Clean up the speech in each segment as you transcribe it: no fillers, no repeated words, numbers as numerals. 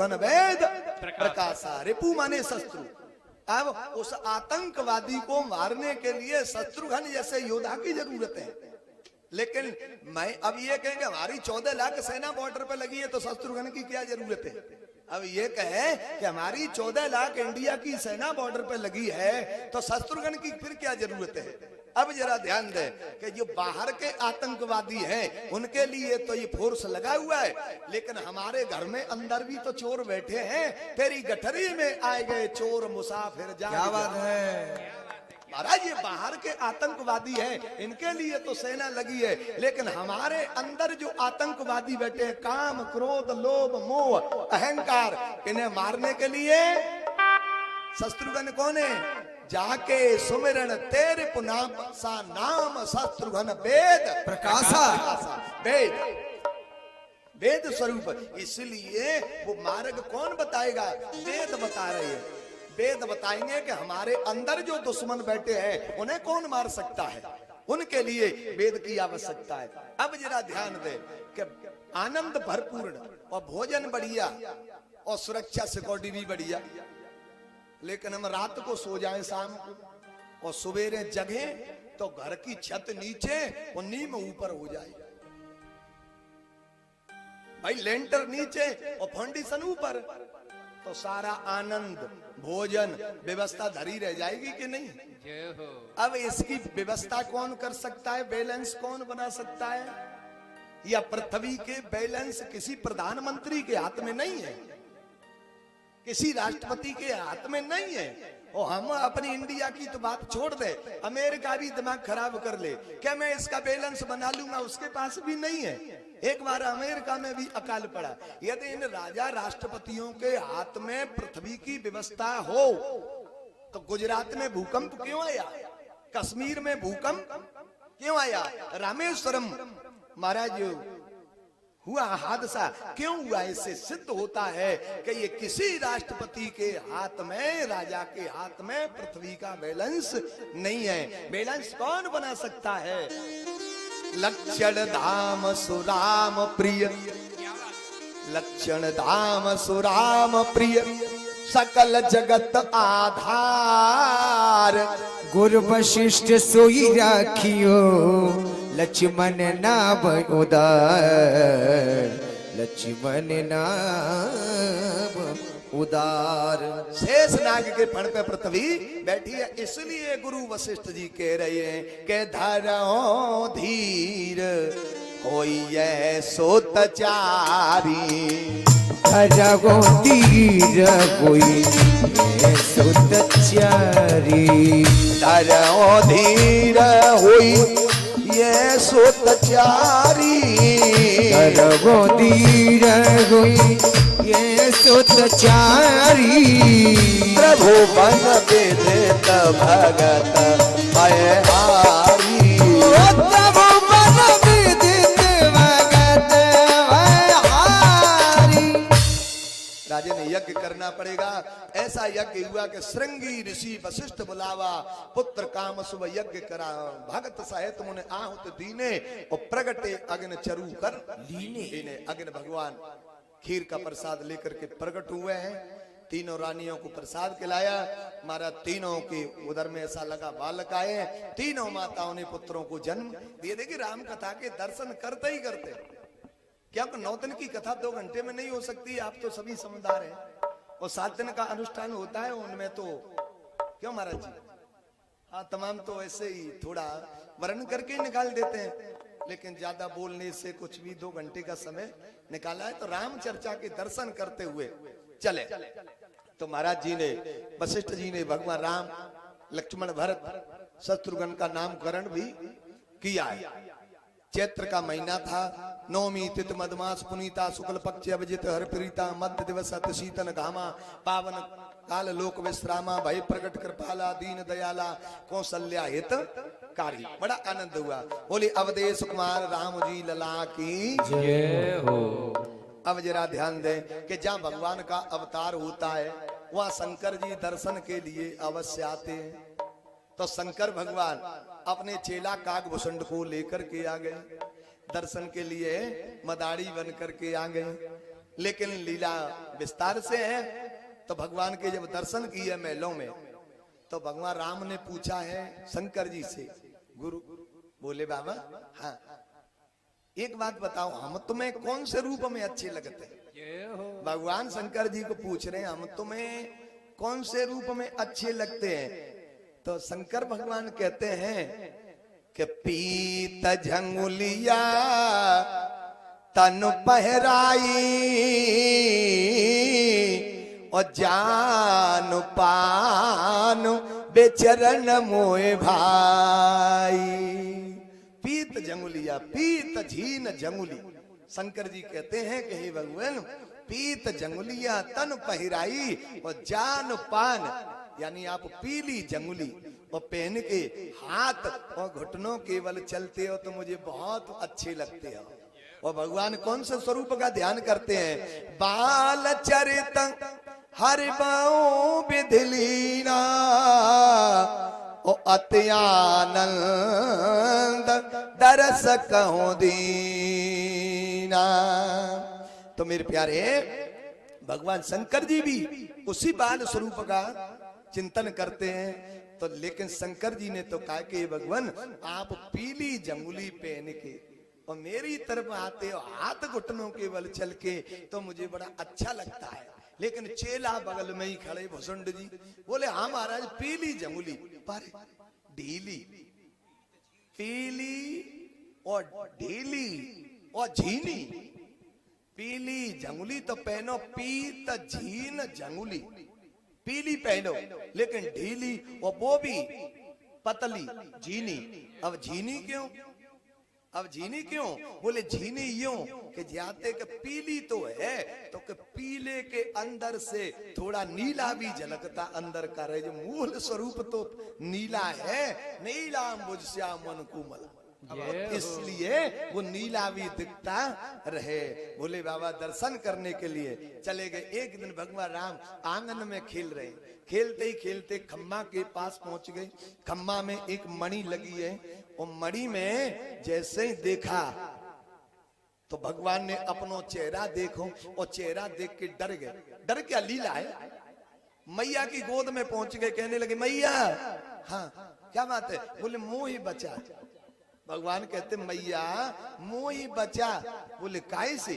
शत्रुघ्न वेद प्रकाशा। रिपु माने शत्रु। अब उस आतंकवादी को मारने के लिए शत्रुघ्न जैसे योद्धा की जरूरत है। लेकिन मैं अब ये कहें कि हमारी 14 लाख सेना बॉर्डर पे लगी है तो शत्रुघ्न की क्या जरूरत है। अब ये कहें कि हमारी 14 लाख इंडिया की सेना बॉर्डर पे लगी है तो शत्रुघ्न की फिर क्या जरूरत है। अब जरा ध्यान दें कि जो बाहर के आतंकवादी हैं उनके लिए तो ये फोर्स लगा हुआ है, लेकिन हमारे घर में अंदर भी तो चोर बैठे हैं। तेरी गठरी में आए गए चोर मुसाफिर जा। क्या बात है महाराज, ये बाहर के आतंकवादी हैं, इनके लिए तो सेना लगी है, लेकिन हमारे अंदर जो आतंकवादी बैठे हैं, काम क्रोध लोभ मोह अहंकार, इन्हें मारने के लिए शत्रुघ्न कौन है। जाके सुमिरन तेरे पुनाम सा नाम शत्रुघ्न वेद प्रकाशा। वेद स्वरूप, इसलिए वो मार्ग कौन बताएगा, वेद बता रहे हैं। वेद बताएंगे कि हमारे अंदर जो दुश्मन बैठे हैं उन्हें कौन मार सकता है, उनके लिए वेद की आवश्यकता है। अब जरा ध्यान दे कि आनंद भरपूर और भोजन बढ़िया और सुरक्षा सिक्योरिटी भी बढ़िया, लेकिन हम रात को सो जाएं शाम को और सवेरे जगे तो घर की छत नीचे और नीम ऊपर हो जाए। भाई लेंटर नीचे और फाउंडेशन ऊपर, तो सारा आनंद भोजन व्यवस्था धरी रह जाएगी कि नहीं। अब इसकी व्यवस्था कौन कर सकता है, बैलेंस कौन बना सकता है। या पृथ्वी के बैलेंस किसी प्रधानमंत्री के हाथ में नहीं है, किसी राष्ट्रपति के हाथ में नहीं है। और हम अपनी इंडिया की तो बात छोड़ दे, अमेरिका भी दिमाग खराब कर ले क्या मैं इसका बैलेंस बना लूंगा, उसके पास भी नहीं है। एक बार अमेरिका में भी अकाल पड़ा। यदि इन राजा राष्ट्रपतियों के हाथ में पृथ्वी की व्यवस्था हो तो गुजरात में भूकंप क्यों आया, कश्मीर में भूकंप क्यों आया, रामेश्वरम महाराज हुआ हादसा क्यों हुआ। इससे सिद्ध होता है कि ये किसी राष्ट्रपति के हाथ में, राजा के हाथ में पृथ्वी का बैलेंस नहीं है। बैलेंस कौन बना सकता है। लक्षण धाम सुराम प्रिय, लक्षण धाम सुराम प्रिय, सकल जगत आधार। गुरु वशिष्ठ सोई राखियो, लक्ष्मण नाम उदार, लक्ष्मण नाम उदार। शेष नाग के फण पे पृथ्वी बैठी है, इसलिए गुरु वशिष्ठ जी कह रहे हैं कि धरो धीर कोई सोतचारी, धरो धीर कोई सोतचारी, धरो धीर हुई ये सोतचारी, धरो धीर हुई ये सोतचारी। प्रभु बन विदित भगत भय हारी, प्रभु बन विदित भगत भय हारी। राजे ने यज्ञ करना पड़ेगा। ऐसा यज्ञ हुआ कि श्रृंगी ऋषि वशिष्ठ बुलावा, पुत्र काम शुभ यज्ञ करा, भगत सहित मुने आहुत दीने और प्रगटे अग्नि चरु कर लीने। अग्नि भगवान खीर का प्रसाद लेकर के प्रकट हुए हैं, तीनों रानियों को प्रसाद खिलाया। महाराज तीनों के उधर में ऐसा लगा बालक आए, तीनों माताओं ने पुत्रों को जन्म दिए। देखिए राम कथा के दर्शन करते ही करते, क्या 9 दिन की कथा 2 घंटे में नहीं हो सकती। आप तो सभी समझदार हैं, और 7 दिन का अनुष्ठान होता है उनमें तो क्यों महाराज जी। हाँ तमाम तो ऐसे ही थोड़ा वर्णन करके निकाल देते हैं, लेकिन ज्यादा बोलने से कुछ भी 2 घंटे का समय निकाला है। तो राम चर्चा के दर्शन करते हुए चले। तो महाराज जी ने, वशिष्ठ जी ने भगवान राम लक्ष्मण भरत शत्रुघ्न का नामकरण भी किया है। चैत्र का महीना था, नौमी तिथ मधमास पुनीता, शुक्ल पक्ष अभिजित हर प्रीता, मध्य दिवस अति शीतन घामा, पावन काल लोक विश्रामा, भय प्रकट कृपाला, दीन दयाला, कौशल्या हित कारी। बड़ा आनंद हुआ। बोले अवधेश कुमार राम जी लला की जय हो। अब जरा ध्यान दें कि जहाँ भगवान का अवतार होता है वहाँ शंकर जी दर्शन के लिए अवश्य आते हैं। तो शंकर भगवान अपने चेला काकभूषण को लेकर के आ गए दर्शन के लिए, मदारी बन करके आ गए। लेकिन लीला विस्तार से है। तो भगवान के जब दर्शन किए महलों में, तो भगवान राम ने पूछा है शंकर जी से, गुरु बोले बाबा हाँ एक बात बताओ, हम तुम्हें कौन से रूप में अच्छे लगते हैं? भगवान शंकर जी को पूछ रहे हैं हम तुम्हें कौन से रूप में अच्छे लगते हैं? तो शंकर भगवान कहते हैं कि पीत झंगुलिया तन पहराई और जान पान बेचरण मोए भाई। पीत जंगुलिया, पीत झीन जंगुली। शंकर जी कहते हैं कि हे भगवान, पीत जंगुलिया तन पहराई और जान पान, यानी आप पीली जंगुली और पहन के हाथ और घुटनों केवल चलते हो तो मुझे बहुत अच्छे लगते हो। और भगवान कौन से स्वरूप का ध्यान करते हैं? बाल चरित हरि बाऊ विधिलीना ओ अत्यानंद दरस कहो दीना। तो मेरे प्यारे भगवान शंकर जी भी उसी बाल स्वरूप का चिंतन करते हैं। तो लेकिन शंकर जी ने तो कहा कि भगवान आप पीली जंगुली पहन के और मेरी तरफ आते हो हाथ घुटनों के बल चल के, तो मुझे बड़ा अच्छा लगता है। लेकिन चेला बगल में ही खड़े भुसुंड जी बोले हाँ महाराज पीली जंगुली पर ढीली, पीली और ढीली और झीनी। पीली जंगुली तो पहनो, पीत झीन जंगुली, पीली पहनो लेकिन ढीली और वो भी पतली झीनी। अब झीनी क्यों? अब झीनी क्यों? बोले झीनी यूं कि जाते के पीली तो है तो के पीले के अंदर से थोड़ा नीला भी झलकता अंदर का रहे, जो मूल स्वरूप तो नीला है, नीला मुझश्याम मन कुमल, इसलिए वो नीला भी दिखता रहे। बोले बाबा दर्शन करने के लिए चले गए। एक दिन भगवान राम आंगन में खेल रहे, खेलते ही खेलते खम्मा के पास पहुंच गए। खम्मा में एक मणि लगी है और मणि में जैसे ही देखा तो भगवान ने अपनो चेहरा देखो और चेहरा देख के डर गए। डर क्या? लीला है। मैया की गोद में पहुंच गए, कहने लगे मैया हाँ क्या बात है? बोले मुंह ही बचा। भगवान कहते मैया मुंह ही बचा। बोले काहे से,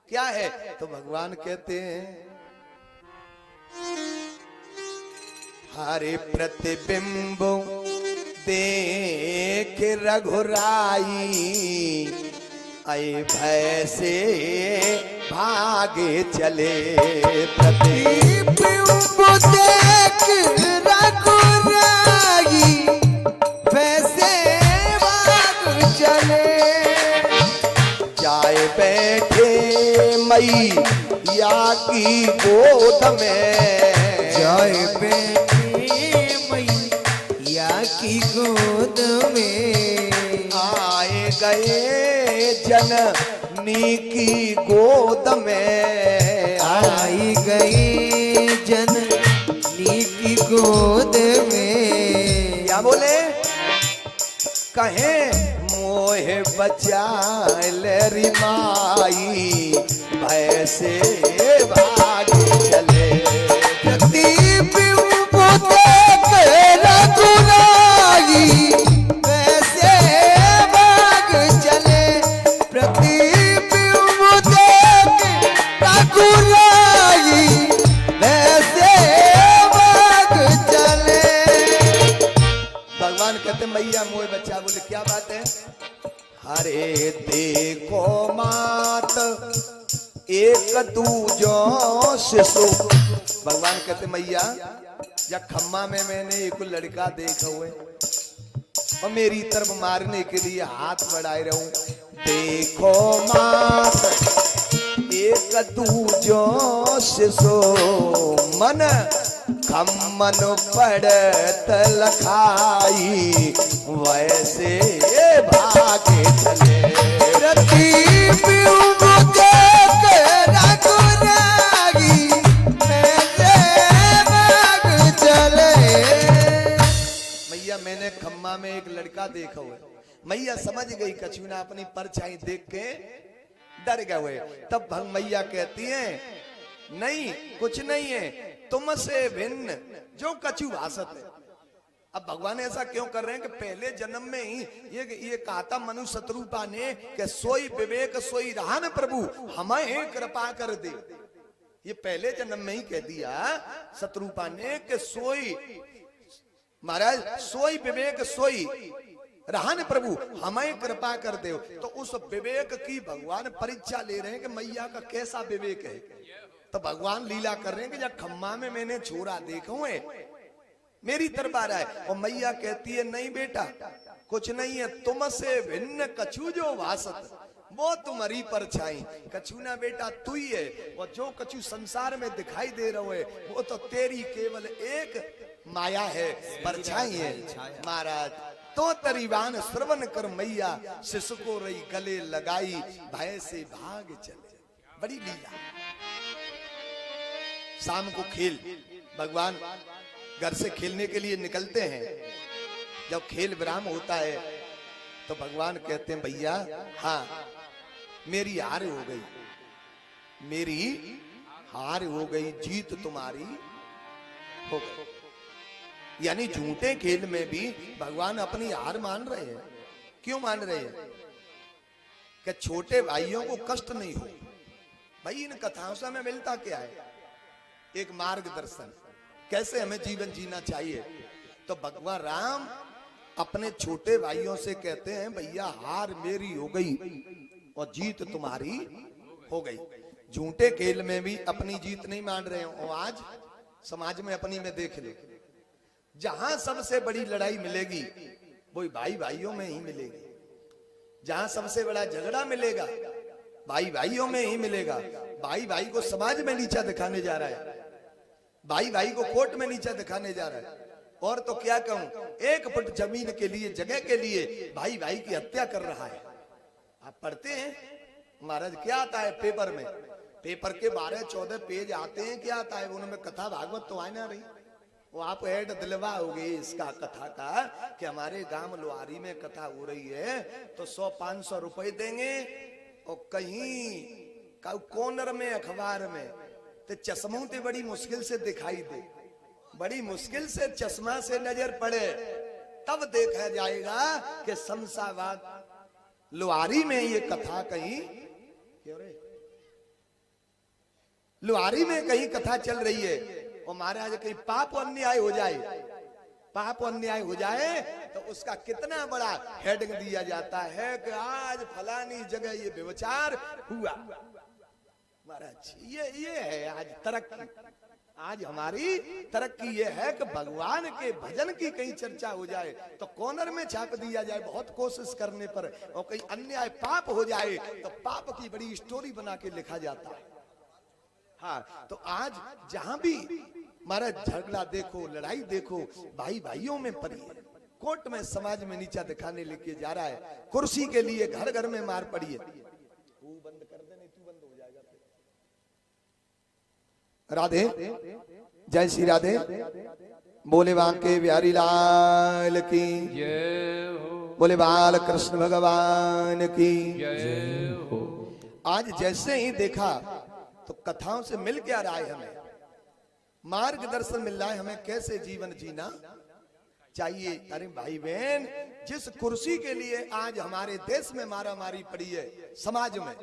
क्या है? तो भगवान कहते हैं हरे प्रतिबिंब देख रघुराई, ऐ भय से भागे चले। प्रतिबिंब देख रघुराई, वैसे भाग चले। जाए बैठे मैया की गोद में, जाए बैठे मैया की गोद में। आए गए जननी की गोद में, आई गए जननी की गोद में। क्या बोले? कहे मोहे बचा ले री माई, भय से भाग चले। प्रतिबिंब देख रघुराई, वैसे भाग चले। प्रतिबिंब देख रघुराई, वैसे भाग चले। भगवान कहते मैया मोहे बच्चा। बोले क्या बात है? हरे देखो मात एक दूजो शिशु। भगवान कहते मैया या खम्मा में मैंने एक लड़का देखा हुए और मेरी तरफ मारने के लिए हाथ बढ़ाए रहूं। देखो मात एक दूजो शिशु, मन खम्मन पड़त लखाई, वैसे भागे चले। प्रतिबिंब देख रघुराई, वैसे भाग चले। मैया मैंने खम्मा में एक लड़का देखा हुआ। मैया समझ गई, कछुना अपनी परछाई देख के डर गए। तब भंग मैया कहती है नहीं कुछ नहीं है, तुमसे भिन्न जो कछु भासत है। अब भगवान ऐसा क्यों कर रहे हैं कि पहले जन्म में ही ये कहा था मनु शत्रुपा ने कि सोई विवेक सोई रहन प्रभु हमें कृपा कर दे। ये पहले जन्म में ही कह दिया शत्रुपा ने कि सोई महाराज सोई विवेक सोई रहन प्रभु हमें कृपा कर दे। तो उस विवेक की भगवान परीक्षा ले रहे हैं कि मैया का कैसा विवेक है। तो भगवान लीला कर रहे हैं कि जब खम्मा में मैंने छोरा देखो है मेरी तरफ आ रहा है। और मैया कहती है नहीं बेटा कुछ नहीं है, तुमसे भिन्न कछु जो भासत वो तुम्हारी परछाई। कछु ना बेटा तू ही है, वो जो कछु संसार में दिखाई दे रहे है वो तो तेरी केवल एक माया है, परछाई है। महाराज तो तरीवान श्रवण कर मैया शिशु को रही गले लगाई, भय से भाग चले। बड़ी लीला। शाम को खेल भगवान घर से खेलने के लिए निकलते हैं। जब खेल विराम होता है तो भगवान कहते हैं भैया हाँ मेरी हार हो गई, मेरी हार हो गई, जीत तुम्हारी हो गई। यानी झूठे खेल में भी भगवान अपनी हार मान रहे हैं। क्यों मान रहे हैं? कि छोटे भाइयों को कष्ट नहीं हो। भाई इन कथाओं से हमें मिलता क्या है? एक मार्गदर्शन, कैसे हमें जीवन जीना चाहिए। तो भगवान राम अपने छोटे भाइयों से कहते हैं भैया हार मेरी हो गई और जीत तुम्हारी हो गई। झूठे खेल में भी अपनी जीत नहीं मान रहे हो। और आज समाज में अपनी में देख लो, जहां सबसे बड़ी लड़ाई मिलेगी वो भाई भाइयों में ही मिलेगी। जहां सबसे बड़ा झगड़ा मिलेगा भाई भाइयों में ही मिलेगा। भाई भाई को समाज में नीचा दिखाने जा रहा है, भाई भाई को कोर्ट में नीचा दिखाने जा रहा है। और तो क्या कहूं, 1 फुट जमीन के लिए जगह के लिए भाई भाई की हत्या कर रहा है। आप पढ़ते हैं महाराज क्या आता है पेपर में? पेपर के 12-14 पेज आते हैं, क्या आता है उनमें? कथा भागवत तो आए ना रही। वो आप ऐड दिलवाओगे इसका कथा का कि हमारे गांव लोहारी में कथा हो रही है तो 100-500 रुपए देंगे। और कहीं कॉर्नर में अखबार में तो चश्मों ते बड़ी मुश्किल से दिखाई दे, बड़ी मुश्किल से चश्मा से नजर पड़े, तब देखा जाएगा कि शमशाबाद लोहारी में ये कथा कहीं क्यों रे लोहारी में कहीं कथा चल रही है। और महाराज कहीं पाप अन्याय हो जाए, पाप अन्याय हो जाए तो उसका कितना बड़ा हेडिंग दिया जाता है कि आज फलानी जगह ये व्यभिचार हुआ। महाराज ये है आज तरक्की। आज हमारी तरक्की ये है कि भगवान के भजन की कहीं चर्चा हो जाए तो कॉर्नर में छाप दिया जाए बहुत कोशिश करने पर। और कहीं अन्याय पाप हो जाए तो पाप की बड़ी स्टोरी बना के लिखा जाता है। हाँ तो आज जहां भी महाराज झगड़ा देखो, लड़ाई देखो, भाई भाइयों में पड़ी है। कोर्ट में समाज में नीचा दिखाने लेके जा रहा है, कुर्सी के लिए घर घर में मार पड़ी है। तू बंद कर दे, नहीं तू बंद हो जाएगा। राधे जय श्री राधे। बोले बांके बिहारी लाल की जय हो, बोले बाल कृष्ण भगवान की जय हो। आज जैसे ही देखा तो कथाओं से मिल क्या रहा है, हमें मार्गदर्शन मिल रहा है हमें कैसे जीवन जीना चाहिए। अरे भाई बहन, जिस कुर्सी के लिए आज हमारे देश में मारामारी पड़ी है समाज में,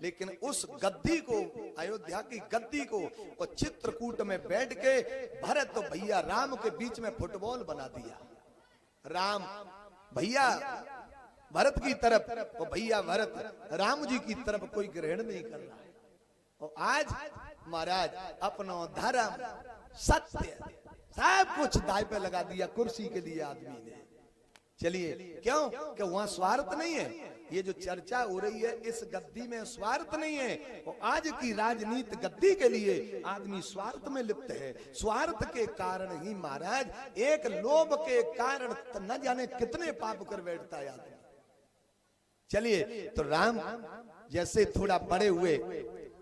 लेकिन उस गद्दी को, अयोध्या की गद्दी को वो चित्रकूट में बैठ के भरत तो भैया राम के बीच में फुटबॉल बना दिया। राम भैया भरत की तरफ, वो भैया भरत राम जी की तरफ कोई ग्रहण नहीं कर रहा है। और आज महाराज अपनो धर्म सत्य सब कुछ दाय पे लगा दिया कुर्सी के लिए आदमी ने। चलिए क्यों कि वहां स्वार्थ नहीं है। ये जो चर्चा हो रही है इस गद्दी में स्वार्थ नहीं है। और आज की राजनीति गद्दी के लिए आदमी स्वार्थ में लिप्त है। स्वार्थ के कारण ही महाराज एक लोभ के कारण न जाने कितने पाप कर बैठता है आदमी। चलिए तो राम जैसे थोड़ा बड़े हुए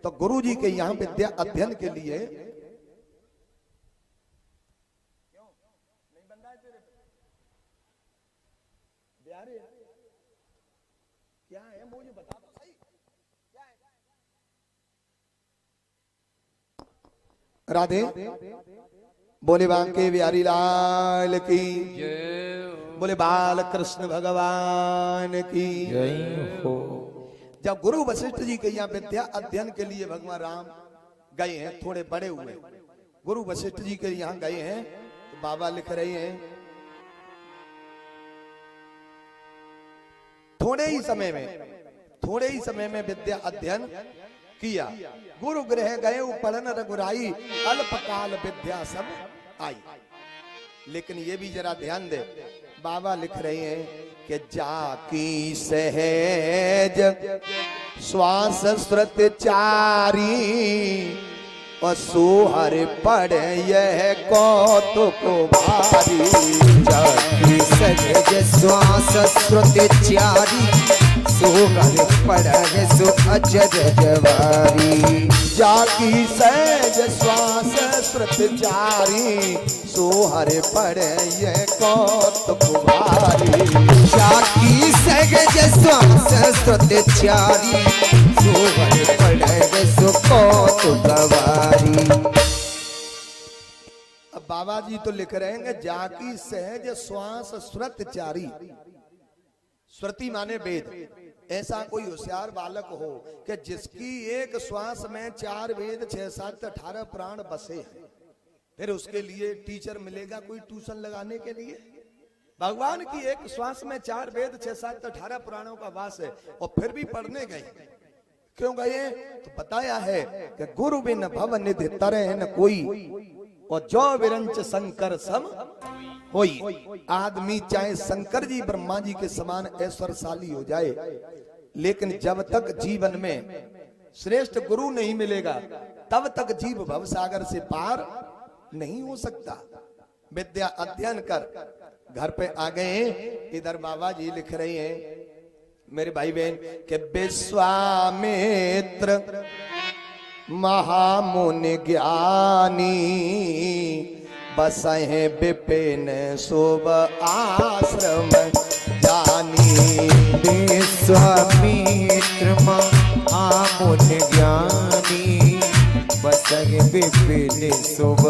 तो गुरु जी के यहाँ विद्या अध्ययन के लिए क्या है मुझे बता दो सही क्या है। राधे बोले बांके बिहारी लाल की, जय हो बोले बाल कृष्ण भगवान की। जय हो। जब गुरु वशिष्ठ जी के यहाँ विद्या अध्ययन के लिए भगवान राम गए हैं, थोड़े बड़े हुए, गुरु वशिष्ठ जी के यहाँ गए हैं, तो बाबा लिख रहे हैं थोड़े ही समय में विद्या अध्ययन किया। गुरु गृह गए पढ़न रघुराई, अल्पकाल विद्या सब आई। लेकिन ये भी जरा ध्यान दे, बाबा लिख रहे हैं कि जाकी सहज श्वास श्रुत चारी, और सोहर पड़े यह कौतुक भारी। जाति सहज श्वास श्रुत चारी, सोहर पड़े सो अजर जवारी। जाकी सहज श्वास श्रुत चारी, सोहर पड़े यह कौतुक भारी। जाति सहज श्वास श्रुत चारी, सोहर पड़े सो कौतुक वारी। अब बाबा जी तो लिख रहे हैं जाकी सहज श्वास श्रुत चारी, श्रुति माने वेद। ऐसा कोई होशियार बालक हो कि जिसकी एक श्वास में 4 वेद 6 7 18 प्राण बसे हैं, फिर उसके लिए टीचर मिलेगा कोई ट्यूशन लगाने के लिए? भगवान की एक श्वास में 4 वेद 6 7 18 प्राणों का वास है, और फिर भी पढ़ने गए। क्यों गए? तो बताया है कि गुरु बिन भव निधि तरह न कोई, और जो विरंच शंकर सम होई। आदमी चाहे शंकर जी ब्रह्मा जी के समान ऐश्वर्यशाली हो जाए, लेकिन जब तक जीवन में श्रेष्ठ गुरु नहीं मिलेगा, तब तक जीव भवसागर से पार नहीं हो सकता। विद्या अध्ययन कर घर पे आ गए। इधर बाबा जी लिख रहे हैं मेरे भाई बहन के विश्वामित्र महामुनि ज्ञानी, बसहे विपिन शुभ आश्रम जानी। विश्वामित्र महामुनि ज्ञानी, बसहे विपिन शुभ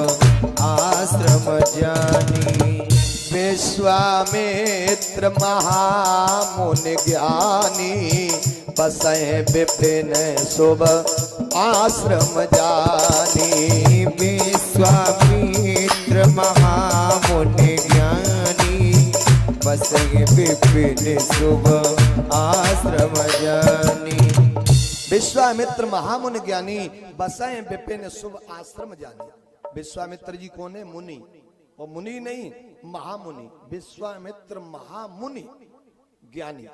आश्रम जानी। विश्वामित्र महामुनि ज्ञानी, बसहे विपिन शुभ आश्रम जानी। विश्वामित्र महामुनि ज्ञानी, बसहे विपिन शुभ आश्रम जानी। विश्वामित्र महामुनि ज्ञानी, बसहे विपिन शुभ आश्रम जानी। विश्वामित्र जी कौन है? मुनि। और मुनि नहीं, महामुनि। विश्वामित्र महामुनि ज्ञानी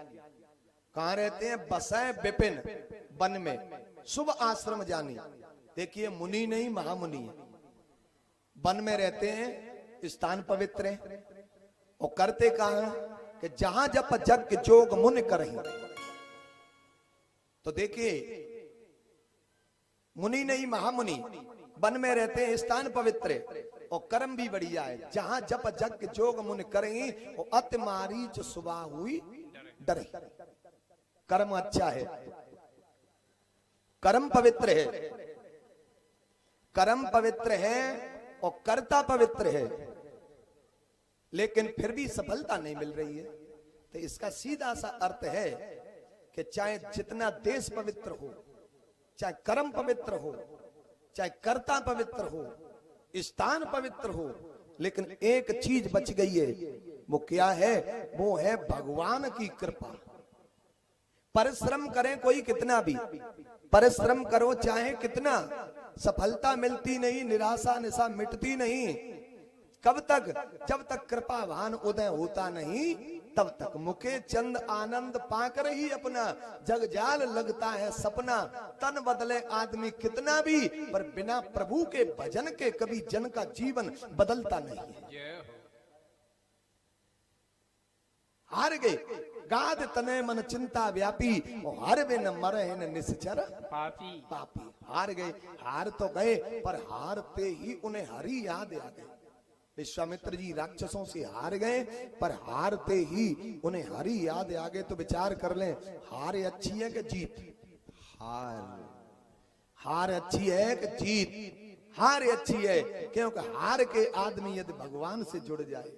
कहाँ रहते हैं? बसहे विपिन, वन में, शुभ आश्रम जानी। देखिए मुनि नहीं महामुनि है, वन में रहते हैं, स्थान पवित्र है। और करते कहाँ है? कि जहां जप जग जोग मुनि करही। तो देखिए मुनि नहीं महामुनि, वन में रहते हैं, स्थान पवित्र है, और कर्म भी बढ़िया है। जहां जप जग जोग मुनि करही, और अति मारीच सुबह हुई डरे। कर्म अच्छा है, कर्म पवित्र है, कर्म पवित्र है और कर्ता पवित्र है, लेकिन फिर भी सफलता नहीं मिल रही है। तो इसका सीधा सा अर्थ है कि चाहे जितना देश पवित्र हो, चाहे कर्म पवित्र हो, चाहे कर्ता पवित्र हो, स्थान पवित्र हो, लेकिन एक चीज बच गई है। वो क्या है? वो है भगवान की कृपा। परिश्रम करें कोई कितना भी, परिश्रम करो चाहे कितना, सफलता मिलती नहीं, निराशा निशा मिटती नहीं। कब तक? जब तक कृपावान उदय होता नहीं, तब तक मुखे चंद आनंद पाकर ही अपना जग जाल लगता है सपना। तन बदले आदमी कितना भी, पर बिना प्रभु के भजन के कभी जन का जीवन बदलता नहीं है। हार गए गाद तने मन चिंता व्यापी, और हर बिन मरे न निश्चर पापी। पापी। हार गए, हार तो गए, पर हारते ही उन्हें हरि याद आ गए। विश्वामित्र जी राक्षसों से हार गए, पर हारते ही उन्हें हरि याद आ गए। तो विचार कर लें, हार अच्छी है कि जीत? हार अच्छी है कि जीत? हार अच्छी है, क्योंकि हार के आदमी यदि भगवान से जुड़ जाए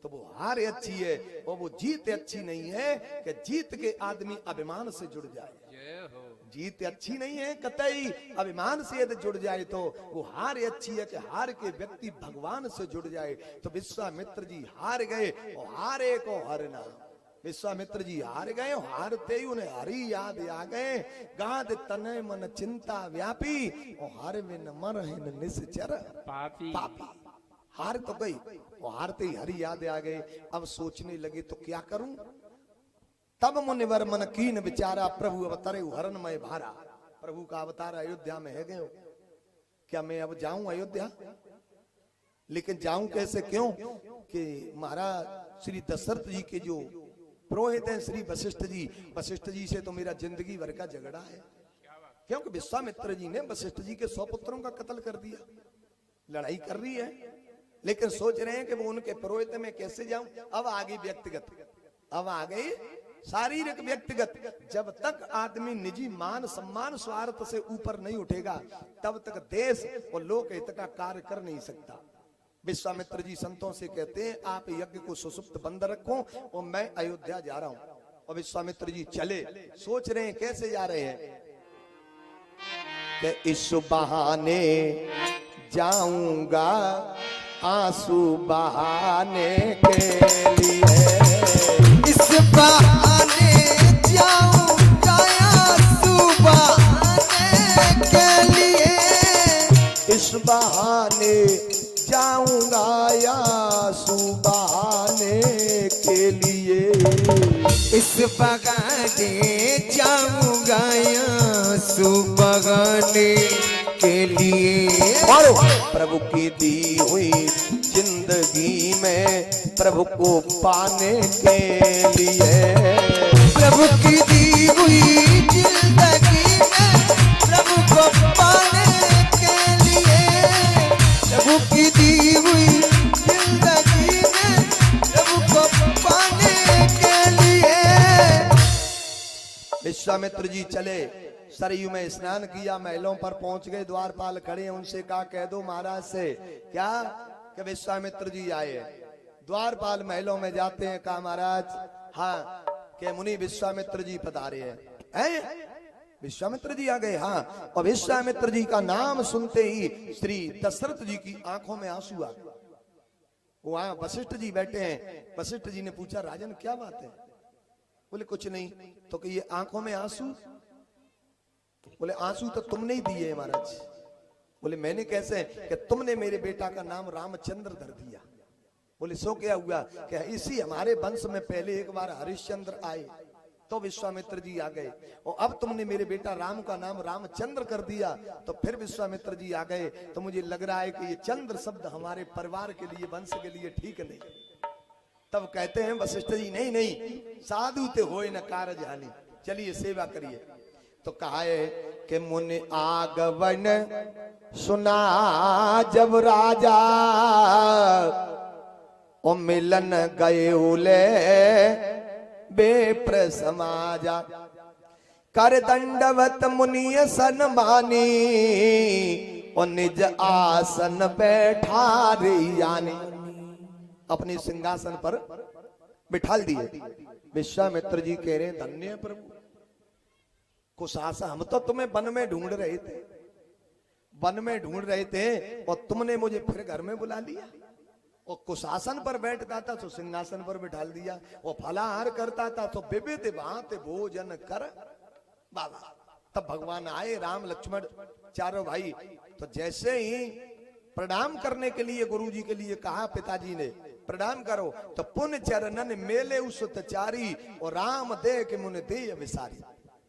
तो वो हार अच्छी है, और वो जीत अच्छी नहीं है कि जीत के आदमी अभिमान से जुड़ जाए। जय हो। जीत अच्छी नहीं है कतई, अभिमान से यदि जुड़ जाए तो वो हार अच्छी है कि हार के व्यक्ति भगवान से जुड़ जाए। तो विश्वामित्र जी हार गए, और हारे को हरना। विश्वामित्र जी हार गए, हारते ही उन्हें हरि याद आ गए। गाद तने मन चिंता व्यापी, और हार में न मर निश्चर पापी। पापी। हार तो गई, और हारते ही हरि याद आ गए। अब सोचने लगे तो क्या करूं। तब मुनिवर मन कीन विचारा, प्रभु अवतरे हरणमय भारा। प्रभु का अवतार अयोध्या में है गए, क्या मैं अब जाऊं अयोध्या? लेकिन जाऊं कैसे, क्यों कि महाराज श्री दशरथ जी के जो पुरोहित हैं श्री वशिष्ठ जी से तो मेरा जिंदगी भर का झगड़ा है। क्योंकि विश्वामित्र जी ने वशिष्ठ जी के 100 पुत्रों का कत्ल कर दिया। लड़ाई कर रही है, लेकिन सोच रहे हैं कि वो उनके पुरोहित में कैसे जाऊं। अब आ गई व्यक्तिगत, अब आ गई शारीरिक व्यक्तिगत। जब तक आदमी निजी मान सम्मान स्वार्थ से ऊपर नहीं उठेगा, तब तक देश और लोक हित का कार्य कर नहीं सकता। विश्वामित्र जी संतों से कहते हैं आप यज्ञ को सुसुप्त बंद रखो, और मैं अयोध्या जा रहा हूं। और विश्वामित्र जी चले, सोच रहे हैं कैसे जा रहे हैं कि इस बहाने जाऊंगा आंसू बहाने के लिए, इस बहाने जाऊंगा आंसू बहाने के लिए, इस बहाने जाऊंगा आंसू बहाने के लिए, इस बहाने जाऊंगा आंसू बहाने के लिए। और प्रभु की दी हुई जिंदगी में प्रभु को पाने के लिए, प्रभु की दी हुई जिंदगी में प्रभु को पाने के लिए, प्रभु की दी हुई जिंदगी में प्रभु को पाने के लिए। विश्वामित्र जी चले, सरयू में स्नान किया, महलों पर पहुंच गए। द्वारपाल खड़े हैं, उनसे कहा कह दो महाराज से क्या कि विश्वामित्र जी आए। द्वारपाल महलों में जाते हैं, कहा महाराज हाँ के मुनि विश्वामित्र जी पधारे हैं। विश्वामित्र जी आ गए, हाँ। और विश्वामित्र जी का नाम सुनते ही श्री दशरथ जी की आंखों में आंसू आ गए। वहां वशिष्ठ जी बैठे हैं। वशिष्ठ जी ने पूछा राजन क्या बात है? बोले कुछ नहीं। तो कि ये आंखों में आंसू? बोले आंसू तो तुमने ही दिए महाराज। बोले मैंने कैसे? कि तुमने मेरे बेटा का नाम रामचंद्र धर दिया। बोले सो क्या हुआ? कि इसी हमारे वंश में पहले एक बार हरिश्चंद्र आए तो विश्वामित्र जी आ गए, और अब तुमने मेरे बेटा राम का नाम रामचंद्र कर दिया तो फिर विश्वामित्र जी आ गए। तो मुझे लग रहा है कि ये चंद्र शब्द हमारे परिवार के लिए वंश के लिए ठीक नहीं। तब कहते हैं वशिष्ठ जी नहीं नहीं साधु ते होए न कारज हानि, चलिए सेवा करिए। तो कहा है कि मुनि आगवन सुना जब राजा, ओ मिलन गए उले बेप्र समाजा, कर दंडवत मुनि सन्मानी, और निज आसन बैठा यानी अपने सिंहासन पर बिठाल दिए। विश्वामित्र जी कह रहे धन्य प्रभु, कुशासन हम तो तुम्हें वन में ढूंढ रहे थे, वन में ढूंढ रहे थे, और तुमने मुझे फिर घर में बुला लिया। और कुशासन पर बैठता था तो सिंहासन पर बिठाल दिया, और फलाहार करता था तो विविध भांति भोजन कर बाबा। तब भगवान आए, राम लक्ष्मण चारों भाई। तो जैसे ही प्रणाम करने के लिए गुरु जी के लिए कहा पिताजी ने प्रणाम करो, तो पुण्य चरणन मेले उसचारी, और राम दे के मुन दे विसारी।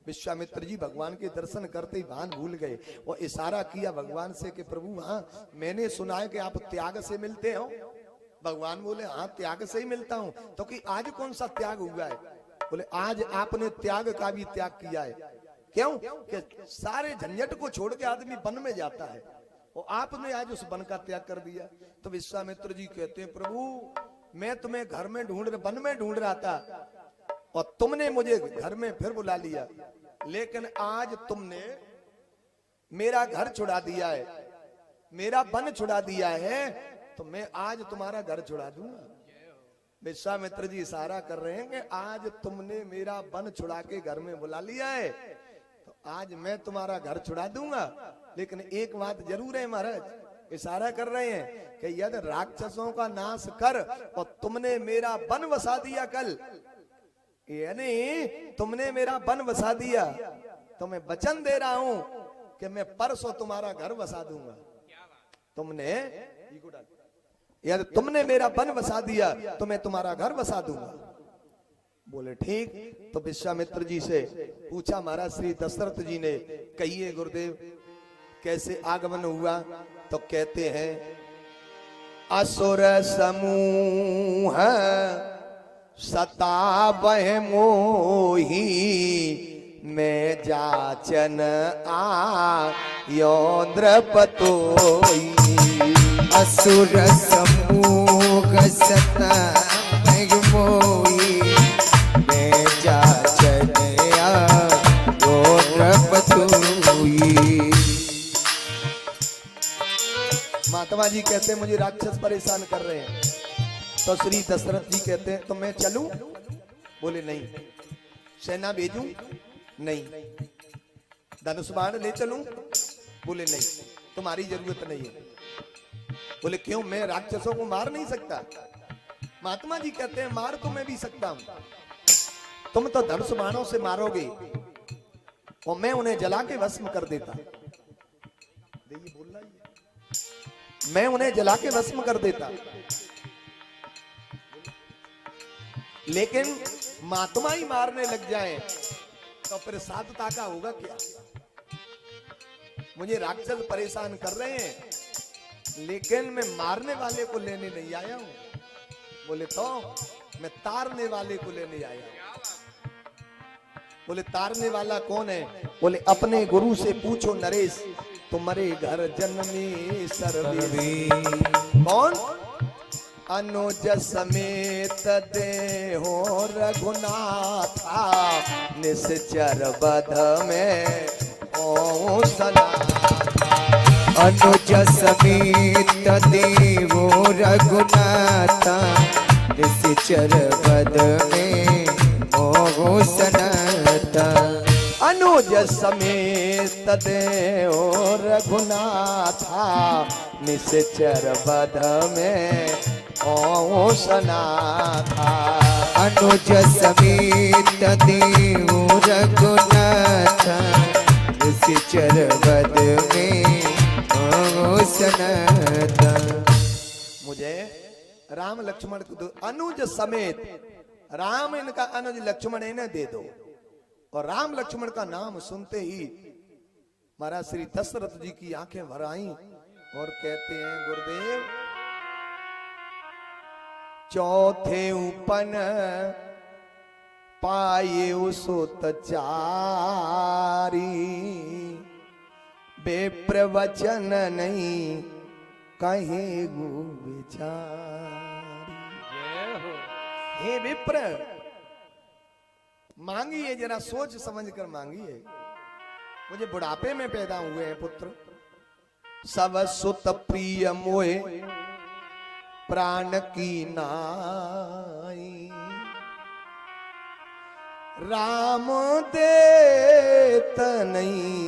विश्वामित्र जी भगवान के दर्शन करते ही भान भूल गए, और इशारा किया भगवान से कि प्रभु हाँ मैंने सुना है कि आप त्याग से मिलते हो। भगवान बोले हाँ त्याग से ही मिलता हूं। तो कि आज कौन सा त्याग हुआ है? बोले आज आपने त्याग का भी त्याग किया है। क्यों? कि सारे झंझट को छोड़ के आदमी वन में जाता है, और आपने आज उस वन का त्याग कर दिया। तो विश्वामित्र जी कहते हैं प्रभु मैं तुम्हें घर में वन में ढूंढ रहा था, और तुमने मुझे घर में फिर बुला लिया, लेकिन आज तुमने मेरा घर छुड़ा दिया है, मेरा बन छुड़ा दिया है तो मैं आज तुम्हारा घर छुड़ा दूंगा। विश्वामित्र जी इशारा कर रहे हैं कि आज तुमने मेरा बन छुड़ा के घर में बुला लिया है तो आज मैं तुम्हारा घर छुड़ा दूंगा। लेकिन एक बात जरूर है महाराज, इशारा कर रहे हैं कि यदि राक्षसों का नाश कर और तुमने मेरा बन वसा दिया कल, यानी तुमने मेरा बन वसा दिया तो मैं वचन दे रहा हूं कि मैं परसों तुम्हारा घर वसा दूंगा। तुमने यदि तुमने मेरा बन वसा दिया तो मैं तुम्हारा घर वसा दूंगा। बोले ठीक। तो विश्वामित्र जी से पूछा महाराज श्री दशरथ जी ने, कहिए गुरुदेव कैसे आगमन हुआ? तो कहते हैं असुर समूह सतावह मोही मैं जाचन आयो द्रपतोई। असुर समूह सतावह मोही मैं जाचन आयो द्रपतोई। महात्मा जी कहते हैं मुझे राक्षस परेशान कर रहे हैं। तो श्री दशरथ जी कहते हैं तो मैं चलूं? बोले नहीं। सेना भेजूं? नहीं। धनुष बाण ले चलूं? बोले नहीं, तुम्हारी जरूरत नहीं है। बोले क्यों? मैं राक्षसों को मार नहीं सकता? महात्मा जी कहते हैं मार तो मैं भी सकता हूं, तुम तो धनुष बाणों से मारोगे और मैं उन्हें जला के भस्म कर देता। देखिए बोल रहा है, मैं उन्हें जला के भस्म कर देता। लेकिन महात्मा ही मारने लग जाए तो फिर साधुता का होगा क्या? मुझे राक्षस परेशान कर रहे हैं लेकिन मैं मारने वाले को लेने नहीं आया हूं। बोले तो मैं तारने वाले को लेने आया हूं। बोले तारने वाला कौन है? बोले अपने गुरु से पूछो नरेश, तुम्हारे घर जन्मे सर्वे। कौन? अनुज समेत देहो रघुनाथा निश्चर बध में ओ सनाथा। अनुज समेत देवो रघुनाथा निश्चर बध में ओ सनाथा। अनुज समेत देहो रघुनाथा निश्चर बध में ओ सनाथा। अनुज समेत देवो रघुनाथा निश्चर बध में ओ सनाथा। मुझे राम लक्ष्मण को अनुज समेत, राम इनका अनुज लक्ष्मण इन्हें दे दो। और राम लक्ष्मण का नाम सुनते ही महाराज श्री दशरथ जी की आंखें भर आईं और कहते हैं गुरुदेव चौथे उपन पाए सुत चारी बेप्रवचन नहीं कहे गो विचारी। जय हो। हे विप्र मांगिए, जरा सोच समझ कर मांगिए। मुझे बुढ़ापे में पैदा हुए हैं पुत्र, सब सुत प्रिय मोहे प्राण की नाई। राम देत नहीं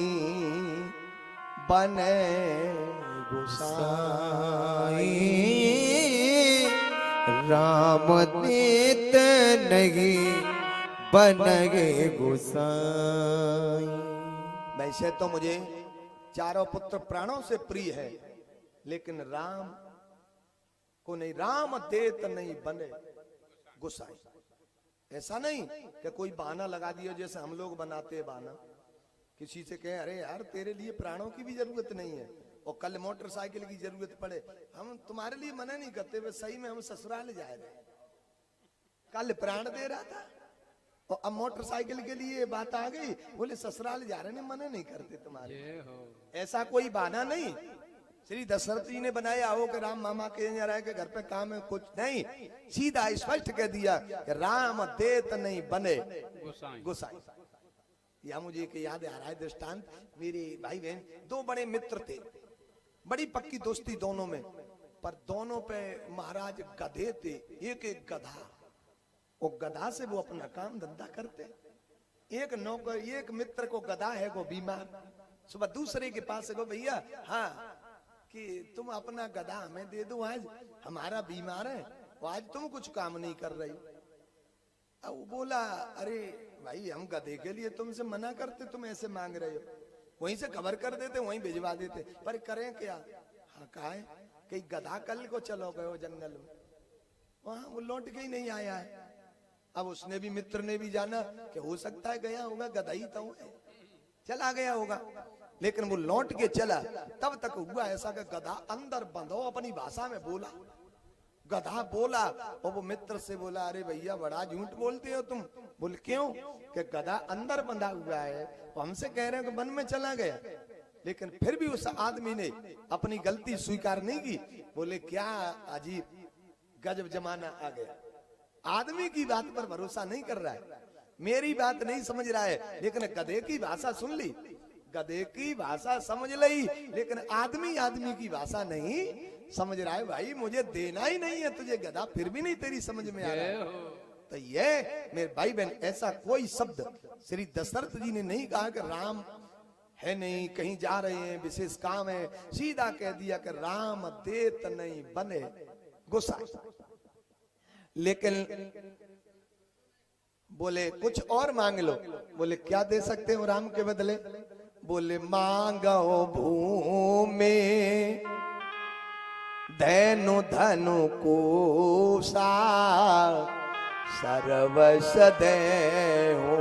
बने गोसाई। राम देत नहीं बन गए गोसाई। वैसे तो मुझे चारों पुत्र प्राणों से प्रिय है लेकिन राम को नहीं, राम देत नहीं बने गोसाई। ऐसा नहीं कि कोई बहाना लगा दिया जैसे हम लोग बनाते हैं बहाना, किसी से कहे अरे यार तेरे लिए प्राणों की भी जरूरत नहीं है और कल मोटरसाइकिल की जरूरत पड़े, हम तुम्हारे लिए मना नहीं करते, वे सही में हम ससुराल जा रहे, कल प्राण दे रहा था और अब मोटरसाइकिल के लिए बात आ गई, बोले ससुराल जा रहे, मना नहीं करते तुम्हारे। जय हो। ऐसा कोई बहाना नहीं श्री दशरथ जी ने बनाया हो कि राम मामा के रहे के घर पे काम है, कुछ नहीं, सीधा स्पष्ट कह दिया कि राम देत नहीं बने गोसाई। गोसाई। या मुझे एक याद आ रहा है दृष्टांत, मेरे भाई बहन दो बड़े मित्र थे, बड़ी पक्की दोस्ती दोनों में, पर दोनों पे महाराज गधे थे, एक एक गधा। वो गधा से वो अपना काम धंधा करते। एक नौकर, एक मित्र को गधा है, वो बीमार, सुबह दूसरे के पास है, भैया हाँ कि तुम अपना गधा हमें दे दो, आज हमारा बीमार है, आज तुम कुछ काम नहीं कर रही। अब वो बोला, अरे भाई हम गधे के लिए तुमसे मना करते, तुम ऐसे मांग रहे हो, वहीं से खबर कर देते, वहीं भिजवा देते, पर करें क्या। हाँ कहा है कि गधा कल को चलो गए हो जंगल में, वहां वो लौट के ही नहीं आया है। अब उसने भी, मित्र ने भी जाना कि हो सकता है गया होगा, गधा ही तो है, चला गया होगा, लेकिन वो लौट के चला। तब तक हुआ ऐसा कि गधा अंदर बंद हो, अपनी भाषा में बोला, गधा बोला, और वो मित्र से बोला, अरे भैया बड़ा झूठ बोलते हो तुम। बोल क्यों? कि गधा अंदर बंधा हुआ है, वो हमसे कह रहे हो कि वन में चला गया, लेकिन फिर भी उस आदमी ने अपनी गलती स्वीकार नहीं की। बोले क्या अजीब गजब जमाना आ गया, आदमी की बात पर भरोसा नहीं कर रहा है, मेरी बात नहीं समझ रहा है, लेकिन गधे की भाषा सुन ली, गधे की भाषा समझ ली, लेकिन आदमी आदमी की भाषा नहीं समझ रहा है। भाई मुझे देना ही नहीं है तुझे गधा, फिर भी नहीं तेरी समझ में आ रहा है। तो ये मेरे भाई बहन, ऐसा कोई शब्द श्री दशरथ जी ने नहीं कहा कि राम है नहीं, कहीं जा रहे हैं, विशेष काम है, सीधा कह दिया कि राम देत नहीं बने गुस्सा। लेकिन बोले कुछ और मांग लो। बोले क्या दे सकते हो राम के बदले? बोले मांगो भूमि धनु धनु कोसा सर्वस देहु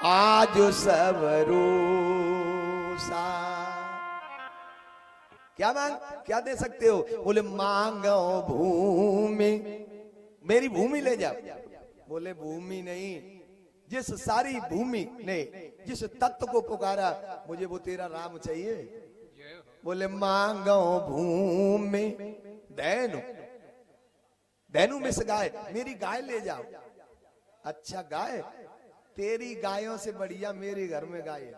आज सबरूसा। क्या दे सकते हो? बोले मांगो भूमि, मेरी भूमि ले जाओ। बोले भूमि नहीं, जिस सारी भूमि ने जिस तत्व को पुकारा, मुझे वो तेरा राम चाहिए। बोले मांगो भूमि धनु, धनु में से गाय, मेरी गाय ले जाओ। अच्छा गाय, तेरी गायों से बढ़िया मेरे घर में गाय है।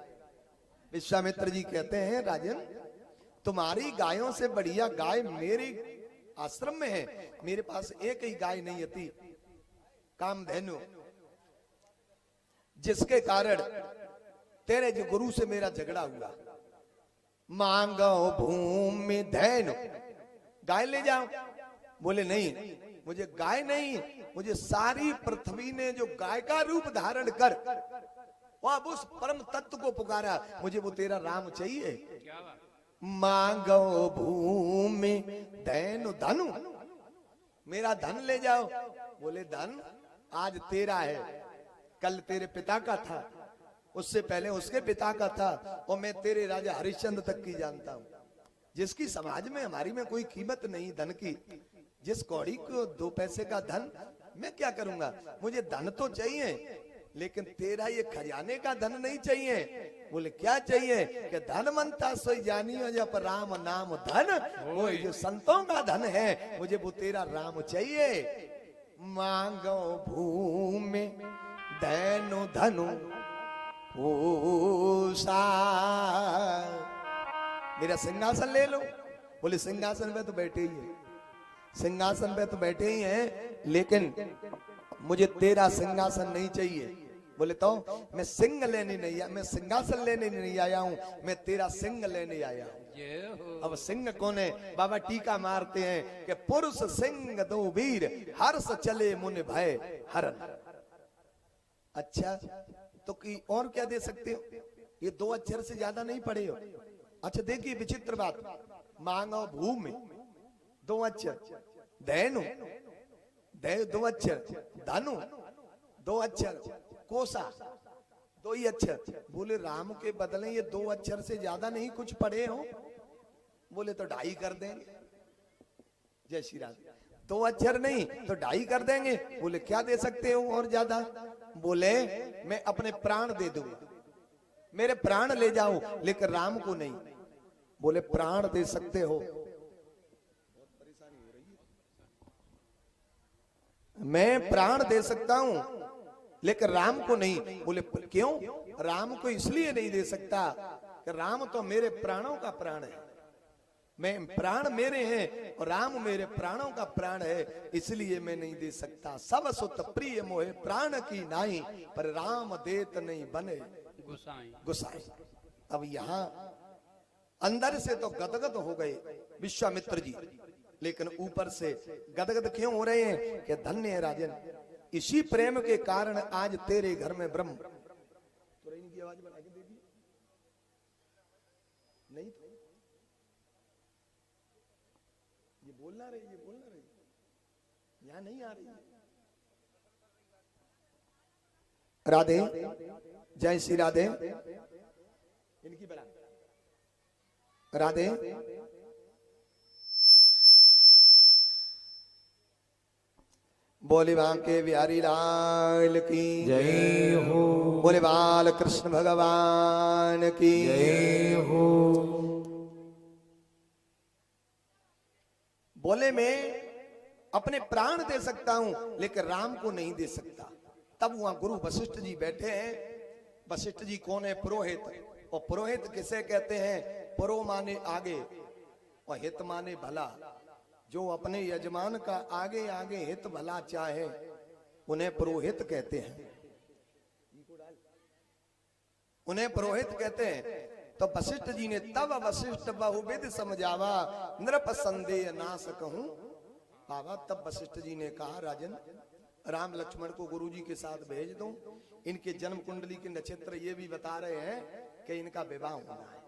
विश्वामित्र जी कहते हैं राजन, तुम्हारी गायों से बढ़िया गाय मेरे आश्रम में है, मेरे पास एक ही गाय नहीं थी, कामधेनु, जिसके कारण तेरे जो गुरु से मेरा झगड़ा हुआ। मांगो भूमि धनु, गाय ले जाओ। बोले नहीं, मुझे गाय नहीं, मुझे सारी पृथ्वी ने जो गाय का रूप धारण कर वह उस परम तत्व को पुकारा, मुझे वो तेरा राम चाहिए। मांगो भूमि धनु धनु, मेरा धन ले जाओ। बोले धन आज तेरा है, कल तेरे पिता का था, उससे पहले उसके पिता का था, और मैं तेरे राजा हरिश्चंद्र तक की जानता हूं, जिसकी समाज में हमारी में कोई कीमत नहीं धन की। जिस कौड़ी को 2 पैसे का धन, मैं क्या करूंगा, मुझे धन तो चाहिए, लेकिन तेरा ये खजाने का धन नहीं चाहिए। बोले क्या चाहिए? कि धनवंता सोई जानियो जप राम नाम धन, वो जो संतों का धन है, मुझे वो तेरा राम चाहिए। मांगो भूमि धनु धनु पूषा, मेरा सिंहासन ले लो। बोले सिंहासन पे तो बैठे ही है, सिंहासन पे तो बैठे ही हैं, लेकिन मुझे तेरा सिंहासन नहीं चाहिए। बोले तो मैं सिंह लेने नहीं आया, मैं सिंहासन लेने नहीं आया हूं, मैं तेरा सिंह लेने आया हूं। अब सिंह कौन है? बाबा टीका मारते हैं कि पुरुष सिंह दो वीर, हर्ष चले मुन भय हरन। अच्छा तो की और क्या दे सकते हो? ये 2 अक्षर से ज्यादा नहीं पढ़े हो। अच्छा देखिए विचित्र बात, मांगो भूमि 2 अक्षर, धनु 2 अक्षर, धनु 2 अक्षर, कोसा 2 ही अक्षर। बोले राम के बदले ये 2 अक्षर से ज्यादा नहीं कुछ पढ़े हो? बोले तो 2.5 कर देंगे। जय श्री राम। 2 अक्षर नहीं तो 2.5 कर देंगे। बोले क्या दे सकते हो और ज्यादा? बोले मैं अपने प्राण दे दूंगा, मेरे प्राण ले जाओ, लेकिन राम को नहीं। बोले प्राण दे सकते हो, मैं प्राण दे सकता हूं, लेकिन राम को नहीं। बोले क्यों? राम को इसलिए नहीं दे सकता कि राम तो मेरे प्राणों का प्राण है, मैं प्राण मेरे हैं और राम मेरे प्राणों का प्राण है, इसलिए मैं नहीं दे सकता। सब सुत प्रिय मोहे प्राण की नाई, पर राम देत नहीं बने गुसाई। गुसाई। अब यहाँ अंदर से तो गदगद हो गए विश्वामित्र जी, लेकिन ऊपर से गदगद क्यों हो रहे हैं कि धन्य है राजन, इसी प्रेम के कारण आज तेरे घर में ब्रह्म। तो इनकी आवाज बना के दे दी नहीं तो ये बोलना रही यहां नहीं आ रही है। राधे, जय श्री राधे। इनकी बना राधे। बोले बांके बिहारी लाल की जय हो, बोले बाल कृष्ण भगवान की जय हो। बोले मैं अपने प्राण दे सकता हूं लेकिन राम को नहीं दे सकता। तब वहां गुरु वशिष्ठ जी बैठे हैं। वशिष्ठ जी कौन है? पुरोहित। और पुरोहित किसे कहते हैं? पुरो माने आगे और हित माने भला। जो अपने यजमान का आगे आगे हित भला चाहे उन्हें पुरोहित कहते हैं, उन्हें पुरोहित कहते हैं। तो वशिष्ठ जी ने तब वशिष्ठ बहुविध समझावा, नृप संदेह नाश कहूं बाबा। तब वशिष्ठ जी ने कहा राजन, राम लक्ष्मण को गुरु जी के साथ भेज दो। इनके जन्म कुंडली के नक्षत्र ये भी बता रहे हैं कि इनका विवाह होना है।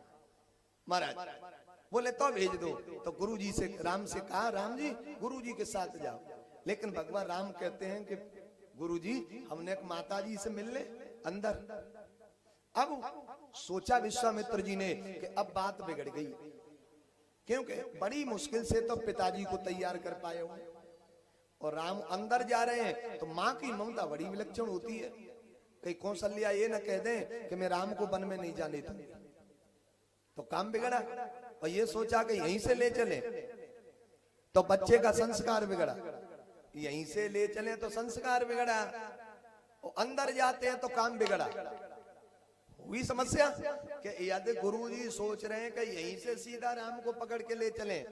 महाराज बोले तो भेज दो। तो गुरु जी से राम से कहा, राम जी गुरु जी के साथ जाओ। लेकिन भगवान राम कहते हैं कि गुरु जी हमने एक माता जी से मिलने अंदर। अब सोचा विश्वामित्र जी ने कि अब बात बिगड़ गई, क्योंकि बड़ी मुश्किल से तो पिताजी को तैयार कर पाए हो और राम अंदर जा रहे हैं। तो माँ की ममता बड़ी विलक्षण होती है। कहीं कौशल्या ये न कह दें कि मैं राम को वन में नहीं जाने दूंगी, तो काम बिगड़ा। और ये सोचा कि यहीं से ले चले तो बच्चे का संस्कार बिगड़ा, यहीं से ले चले तो संस्कार बिगड़ा, और अंदर जाते हैं तो काम बिगड़ा। हुई समस्या कि यदि गुरुजी सोच रहे हैं कि यहीं से सीधा राम को पकड़ के ले चलें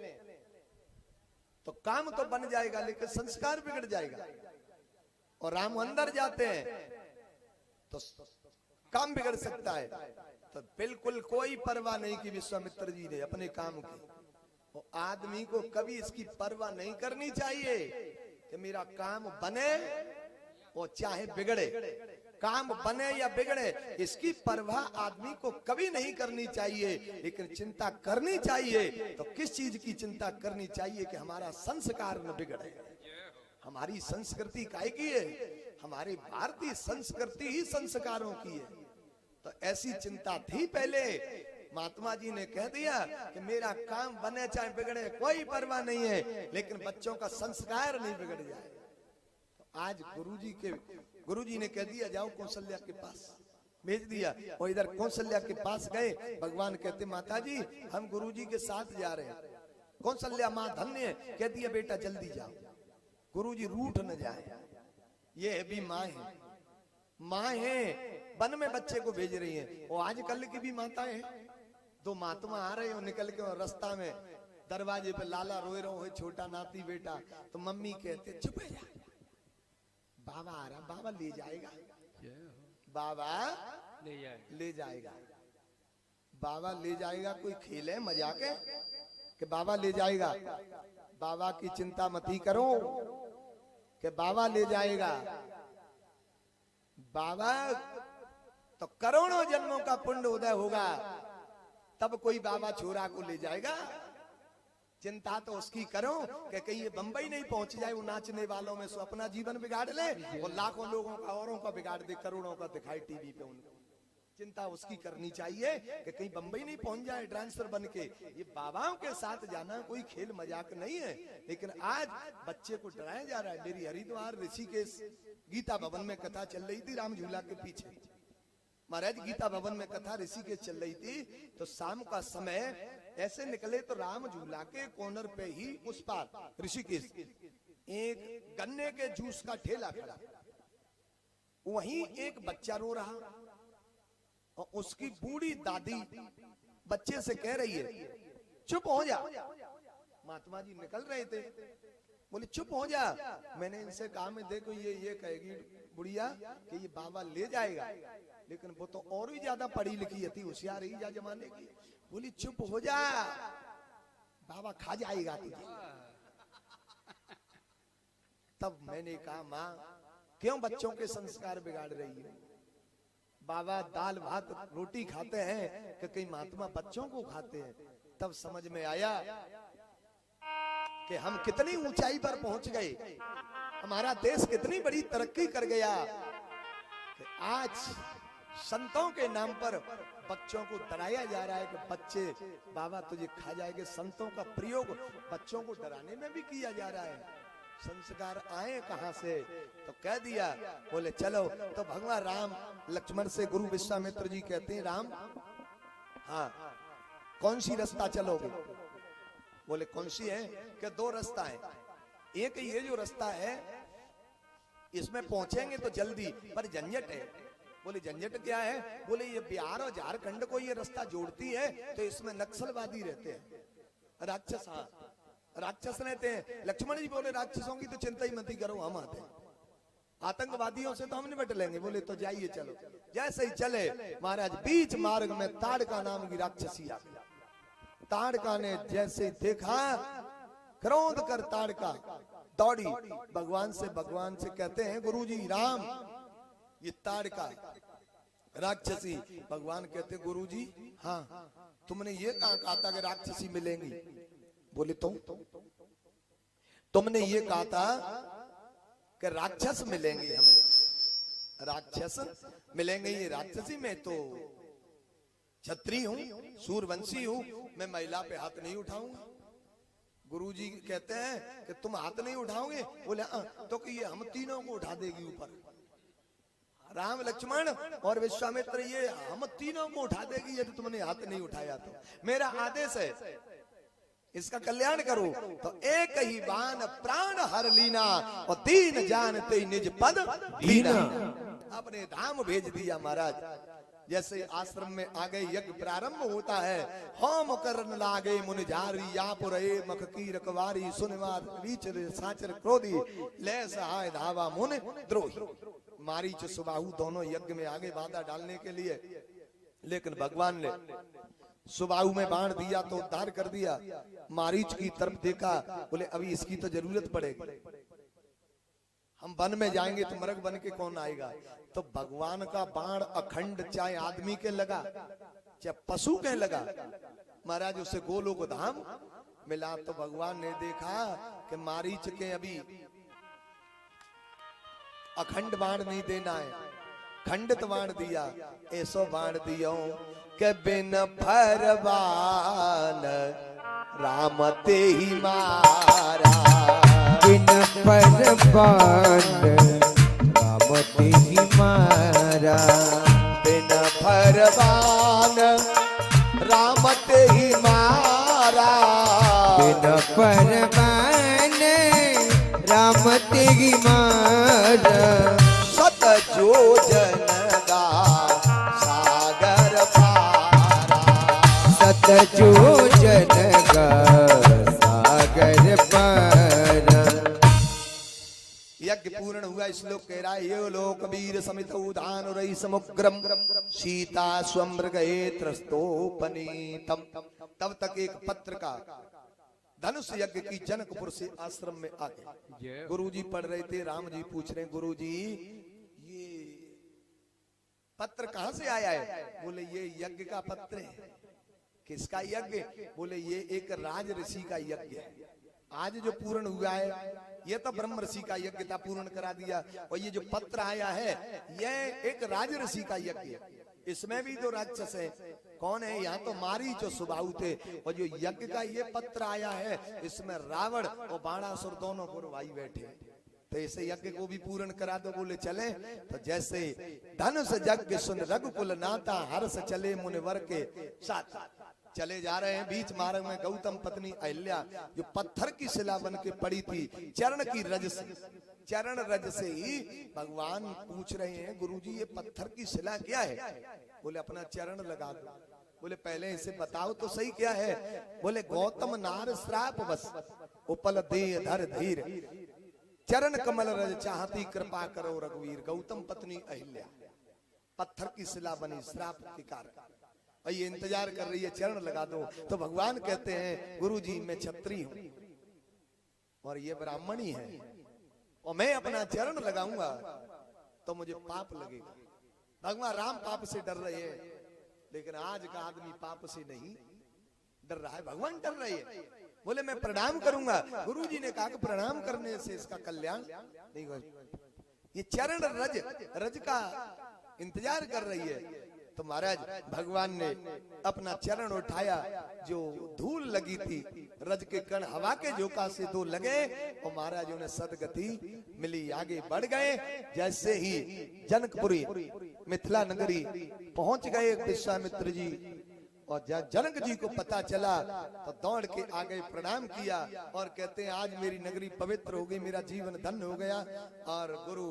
तो काम तो बन जाएगा लेकिन संस्कार बिगड़ जाएगा, और राम अंदर जाते हैं तो काम बिगड़ सकता है। तो बिल्कुल कोई परवाह नहीं की विश्वामित्र जी ने अपने काम की। और आदमी को कभी इसकी परवाह नहीं करनी चाहिए कि मेरा काम बने और चाहे बिगड़े। काम बने या बिगड़े इसकी परवाह आदमी को कभी नहीं करनी चाहिए, लेकिन चिंता करनी चाहिए। तो किस चीज की चिंता करनी चाहिए? कि हमारा संस्कार न बिगड़े। हमारी संस्कृति काय की है? हमारी भारतीय संस्कृति ही संस्कारों की है। तो ऐसी चिंता थी पहले। महात्मा जी ने कह दिया कि मेरा काम बने चाहे बिगड़े कोई परवाह नहीं है, लेकिन बच्चों का संस्कार नहीं बिगड़ जाए। तो आज गुरुजी ने कह दिया जाओ कौशल्या के पास, भेज दिया। और इधर कौशल्या के पास गए। भगवान कहते माता जी हम गुरुजी के साथ जा रहे हैं। कौशल्या माँ धन्य है, कहती है बेटा जल्दी जाओ, गुरुजी रूठ न जाए। ये भी माँ है, माँ है, वन में बच्चे को भेज रही है। और आजकल की भी माताएं हैं। दो महात्मा आ रहे हो निकल के और रास्ता में दरवाजे पे लाला रोए रहो है छोटा नाती बेटा। तो मम्मी कहते चुप है जा, बाबा आ रहा, बाबा ले जाएगा, बाबा ले जाएगा, बाबा ले जाएगा। कोई खेल है मजाक है कि बाबा ले जाएगा? बाबा की चिंता मत ही करो कि बाबा ले जाएगा। बाबा तो करोड़ों जन्मों का पुण्य उदय होगा तब कोई बाबा छोरा को ले जाएगा। चिंता तो उसकी करो कि कहीं ये बंबई नहीं पहुंच जाए वो नाचने वालों में, सो अपना जीवन बिगाड़ ले और लाखों लोगों का औरों का बिगाड़ दे, करोड़ों का दिखाई टीवी पे उनको। चिंता उसकी करनी चाहिए कि कहीं बंबई नहीं पहुंच जाए ट्रांसफर बन के। ये बाबाओं के साथ जाना कोई खेल मजाक नहीं है। लेकिन आज बच्चे को डराया जा रहा है। मेरी हरिद्वार ऋषिकेश गीता भवन में कथा चल रही थी राम झूला के पीछे। महाराज गीता भवन में कथा ऋषिकेश चल रही थी। तो शाम का समय ऐसे निकले तो राम झूला के कॉर्नर पे ही उस पार ऋषिकेश एक गन्ने के जूस का ठेला खड़ा, वहीं एक बच्चा रो रहा और उसकी बूढ़ी दादी बच्चे से कह रही है चुप हो जा। महात्मा जी निकल रहे थे, बोले चुप हो जा। मैंने इनसे कहा, मैं देखो ये कहेगी बुढ़िया कि ये बाबा ले जाएगा, लेकिन वो तो और भी ज्यादा पढ़ी लिखी थी, होशियार ही जा जमाने की। बोली चुप हो जा, बाबा खा जाएगा तुझे। तब मैंने कहा, माँ क्यों बच्चों के संस्कार बिगाड़ रही है? बाबा दाल भात रोटी खाते हैं कि कई महात्मा बच्चों को खाते हैं। तब समझ में आया कि हम कितनी ऊंचाई पर पहुंच गए, हमारा देश कितनी बड़ी तरक्की कर गया कि आज संतों के नाम पर बच्चों को डराया जा रहा है कि बच्चे बाबा तुझे खा जाएंगे। संतों का प्रयोग बच्चों को डराने में भी किया जा रहा है। संस्कार आए कहां से? तो कह दिया, बोले चलो। तो भगवान राम लक्ष्मण से गुरु विश्वामित्र जी कहते हैं, राम हाँ कौन सी रास्ता चलोगे? बोले कौन सी है? कि दो रास्ता है, एक ये जो रास्ता है इसमें पहुंचेंगे तो जल्दी, पर झंझट है। बोले झंझट क्या है? बोले ये बिहार और झारखंड को ये रास्ता जोड़ती है, तो इसमें नक्सलवादी रहते हैं, राक्षस। हाँ राक्षस रहते हैं। लक्ष्मण जी बोले राक्षसों की तो चिंता ही मत करो, हम आते हैं, आतंकवादियों से तो हम निपट लेंगे। बोले तो जाइए चलो। जैसे ही चले महाराज, बीच मार्ग में ताड़का नाम की राक्षसी आ गई। ताड़का ने जैसे देखा, क्रोध कर ताड़का दौड़ी भगवान से कहते हैं, गुरुजी राम ये ताड़का राक्षसी। भगवान कहते गुरुजी हाँ तुमने ये कहा था कि राक्षसी मिलेंगी? बोले तुमने ये कहा था कि राक्षस मिलेंगे, हमें राक्षस मिलेंगे। ये राक्षसी में तो क्षत्रिय हूं, सूरवंशी हूं, मैं महिला पे हाथ नहीं उठाऊंगा। गुरुजी कहते हैं कि तुम हाथ नहीं उठाओगे? बोले तो कि ये हम तीनों को उठा देगी ऊपर। राम लक्ष्मण और विश्वामित्र ये हम तीनों को उठा देगी यदि तुमने हाथ नहीं उठाया तो। मेरा आदेश है इसका कल्याण करो। तो एक ही बाण प्राण हर लीना और दीन जानते निज पद लीना। अपने धाम भेज दिया महाराज। जैसे आश्रम में आ गए, यज्ञ प्रारंभ होता है। होम करन लागे मुनिजारी, याप रहे मख की रखवारी, सुनवार रीचर साचर क्रोधी, ले सहाय धावा मुन द्रोही। मारीच सुबाहु दोनों यज्ञ में आगे बाधा डालने के लिए, लेकिन भगवान ने सुबाहु में बाण दिया तो उद्धार कर दिया। मारीच की तरफ देखा, बोले अभी इसकी तो जरूरत पड़ेगी, हम वन में जाएंगे तो मृग बन के कौन आएगा। तो भगवान का बाण अखंड, चाहे आदमी के लगा चाहे पशु के लगा, महाराज उसे गोलोक धाम मिला। तो भगवान ने देखा कि मारीच के अभी अखंड बाण नहीं देना है, खंडित बाण दिया। ऐसो बाण दियो के बिन फरमान राम ते ही मारा, बिन फरमान राम ते ही मारा, बिन फरमान राम ते ही मारा, बिन फरमान राम ते ही मारा। सत जो जन गा सागर पारा, सत जो जन गा सागर पारा। यज्ञ पूर्ण हुआ। श्लोक कह रहा है, ये लोक वीर समित उदान रही समुग्रम, सीता स्वमृगये त्रस्तोपनीतम। तब तक एक पत्र का धनुष यज्ञ की जनकपुर से आश्रम में आ गए। गुरुजी पढ़ रहे थे, राम जी पूछ रहे, गुरुजी ये पत्र कहां से आया है? बोले ये यज्ञ का पत्र है। किसका यज्ञ? बोले ये एक राज ऋषि का यज्ञ है, आज जो पूर्ण हुआ है। ये तो ब्रह्म ऋषि का यज्ञ था, पूर्ण करा दिया। और ये जो पत्र आया है ये एक राज ऋषि का यज्ञ है। इसमें भी जो राक्षस है कौन है? यहाँ तो मारीच और सुबाहु थे। और जो यज्ञ का ये पत्र आया है इसमें रावण और बाणासुर दोनों गुरु भाई बैठे। तो ऐसे यज्ञ को भी पूर्ण करा दो। बोले चले। तो जैसे धनुष यज्ञ सुन रघुकुल नाता, हर्ष चले मुनिवर के साथ। चले जा रहे हैं, बीच मार्ग में गौतम पत्नी अहिल्या जो पत्थर की शिला बन के पड़ी थी, चरण की रज से, चरण रज से ही भगवान पूछ रहे हैं, गुरुजी ये पत्थर की शिला क्या है? बोले अपना चरण लगा दो। बोले पहले इसे बताओ तो सही क्या है। बोले गौतम नार श्राप बस उपल दे धर धीर, चरण कमल रज चाहती कृपा करो रघुवीर। गौतम पत्नी अहिल्या पत्थर की शिला बनी श्राप के कारण, और ये इंतजार कर रही है चरण लगा दो। तो भगवान कहते हैं गुरुजी मैं क्षत्रिय हूं और ये ब्राह्मणी है, और मैं अपना चरण लगाऊंगा तो मुझे पाप लगेगा। भगवान राम पाप से डर रहे हैं, लेकिन आज का आदमी पाप से नहीं डर रहा है, भगवान डर रहे हैं। बोले मैं प्रणाम करूंगा। गुरुजी ने कहा कि प्रणाम करने से इसका कल्याण नहीं होगा, ये चरण रज का इंतजार कर रही है। तो महाराज भगवान ने अपना चरण उठाया, जो धूल लगी थी रज के कण हवा के झोंका से दो लगे, और महाराज उन्हें सदगति मिली, आगे बढ़ गए। जैसे ही जनकपुरी मिथिला नगरी पहुंच गए विश्वामित्र जी, और जब जनक जी को पता चला तो दौड़ के आ गए, प्रणाम किया और कहते हैं आज मेरी नगरी पवित्र हो गई, मेरा जीवन धन्य हो गया। और गुरु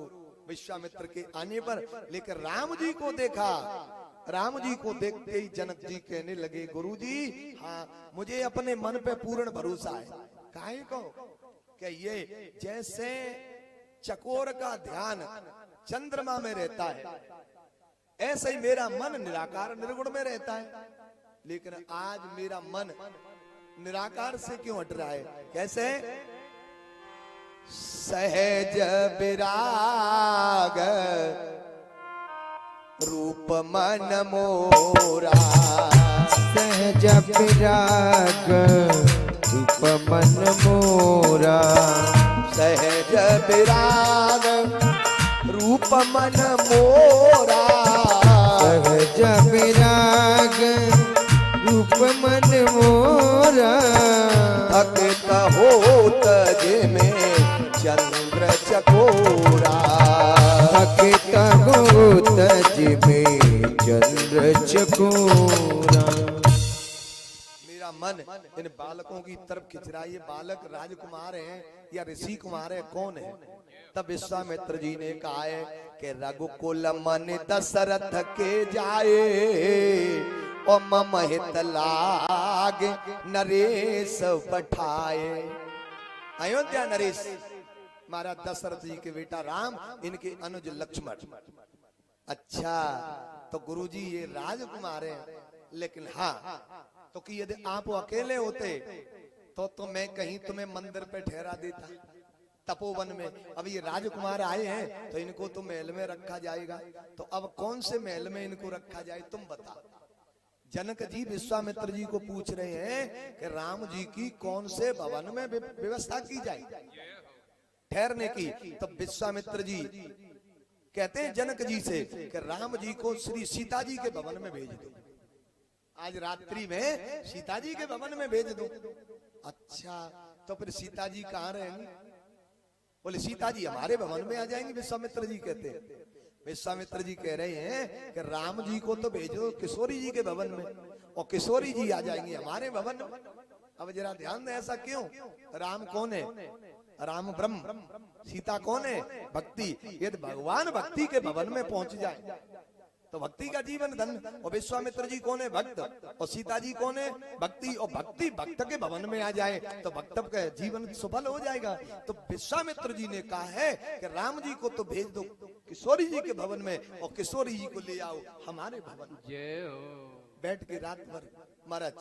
विश्वामित्र के आने पर लेकर राम जी को देखा, राम जी को देखते ही जनक जी कहने लगे गुरुजी हाँ मुझे अपने मन पे पूर्ण भरोसा है। काहे को कि ये जैसे चकोर का ध्यान चंद्रमा में रहता है, ऐसे ही मेरा मन निराकार निर्गुण में रहता है। लेकिन आज मेरा मन निराकार से क्यों हट रहा है? कैसे? सहज विराग रूप मन मोरा, सहज विराग रूप मन मोरा, सहज विराग रूप मन मोरा, सहज विराग रूप मन मोरा, अकित होत जिमें चंद्र चकोरा, अकित होत जिमें चंद्र चकोरा। मेरा मन इन बालकों की तरफ खिंच रहा है। ये बालक राजकुमार हैं या ऋषि कुमार है, कौन है? तब विश्वामित्र जी ने कहा है कि रघुकुल मन दशरथ के जाए, और मम हित लागे नरेश पठाए। अयोध्या नरेश महाराज दशरथ जी के बेटा राम, इनके अनुज लक्ष्मण। अच्छा तो गुरुजी ये राजकुमार हैं, लेकिन हाँ तो कि यदि आप अकेले होते तो मैं कहीं तुम्हें मंदिर पे ठहरा देता तपोवन में। अब ये राजकुमार आए हैं तो इनको तो महल में रखा जाएगा, तो अब कौन से महल में इनको रखा जाए तुम बताओ। जनक जी विश्वामित्र जी को पूछ रहे हैं कि राम जी की कौन से भवन में व्यवस्था की जाए ठहरने की। तो विश्वामित्र जी कहते हैं जनक जी से कि राम जी को श्री सीता जी के भवन में भेज दो, आज रात्रि में सीता जी के भवन में भेज दो। अच्छा तो फिर सीता जी कहाँ रहेंगी? बोले सीता जी हमारे भवन में आ जाएंगी। विश्वामित्र जी कहते हैं, विश्वामित्र जी कह रहे हैं कि राम जी को तो भेजो किशोरी जी के भवन में, और किशोरी जी आ जाएंगी हमारे भवन में। अब जरा ध्यान दें ऐसा क्यों? राम कौन है? राम ब्रह्म, सीता कौन है? भक्ति। यदि भगवान भक्ति के भवन में पहुंच जाए तो भक्ति का जीवन धन। और विश्वामित्र जी कौन है? भक्त। और सीता जी कौन है? भक्ति। और भक्ति भक्त के भवन में आ जाए तो भक्त का जीवन सफल हो जाएगा। तो विश्वामित्र जी ने कहा है कि राम जी को तो भेज दो किशोरी जी के भवन में, और किशोरी जी को ले आओ हमारे भवन। जय हो। बैठ के रात भर महाराज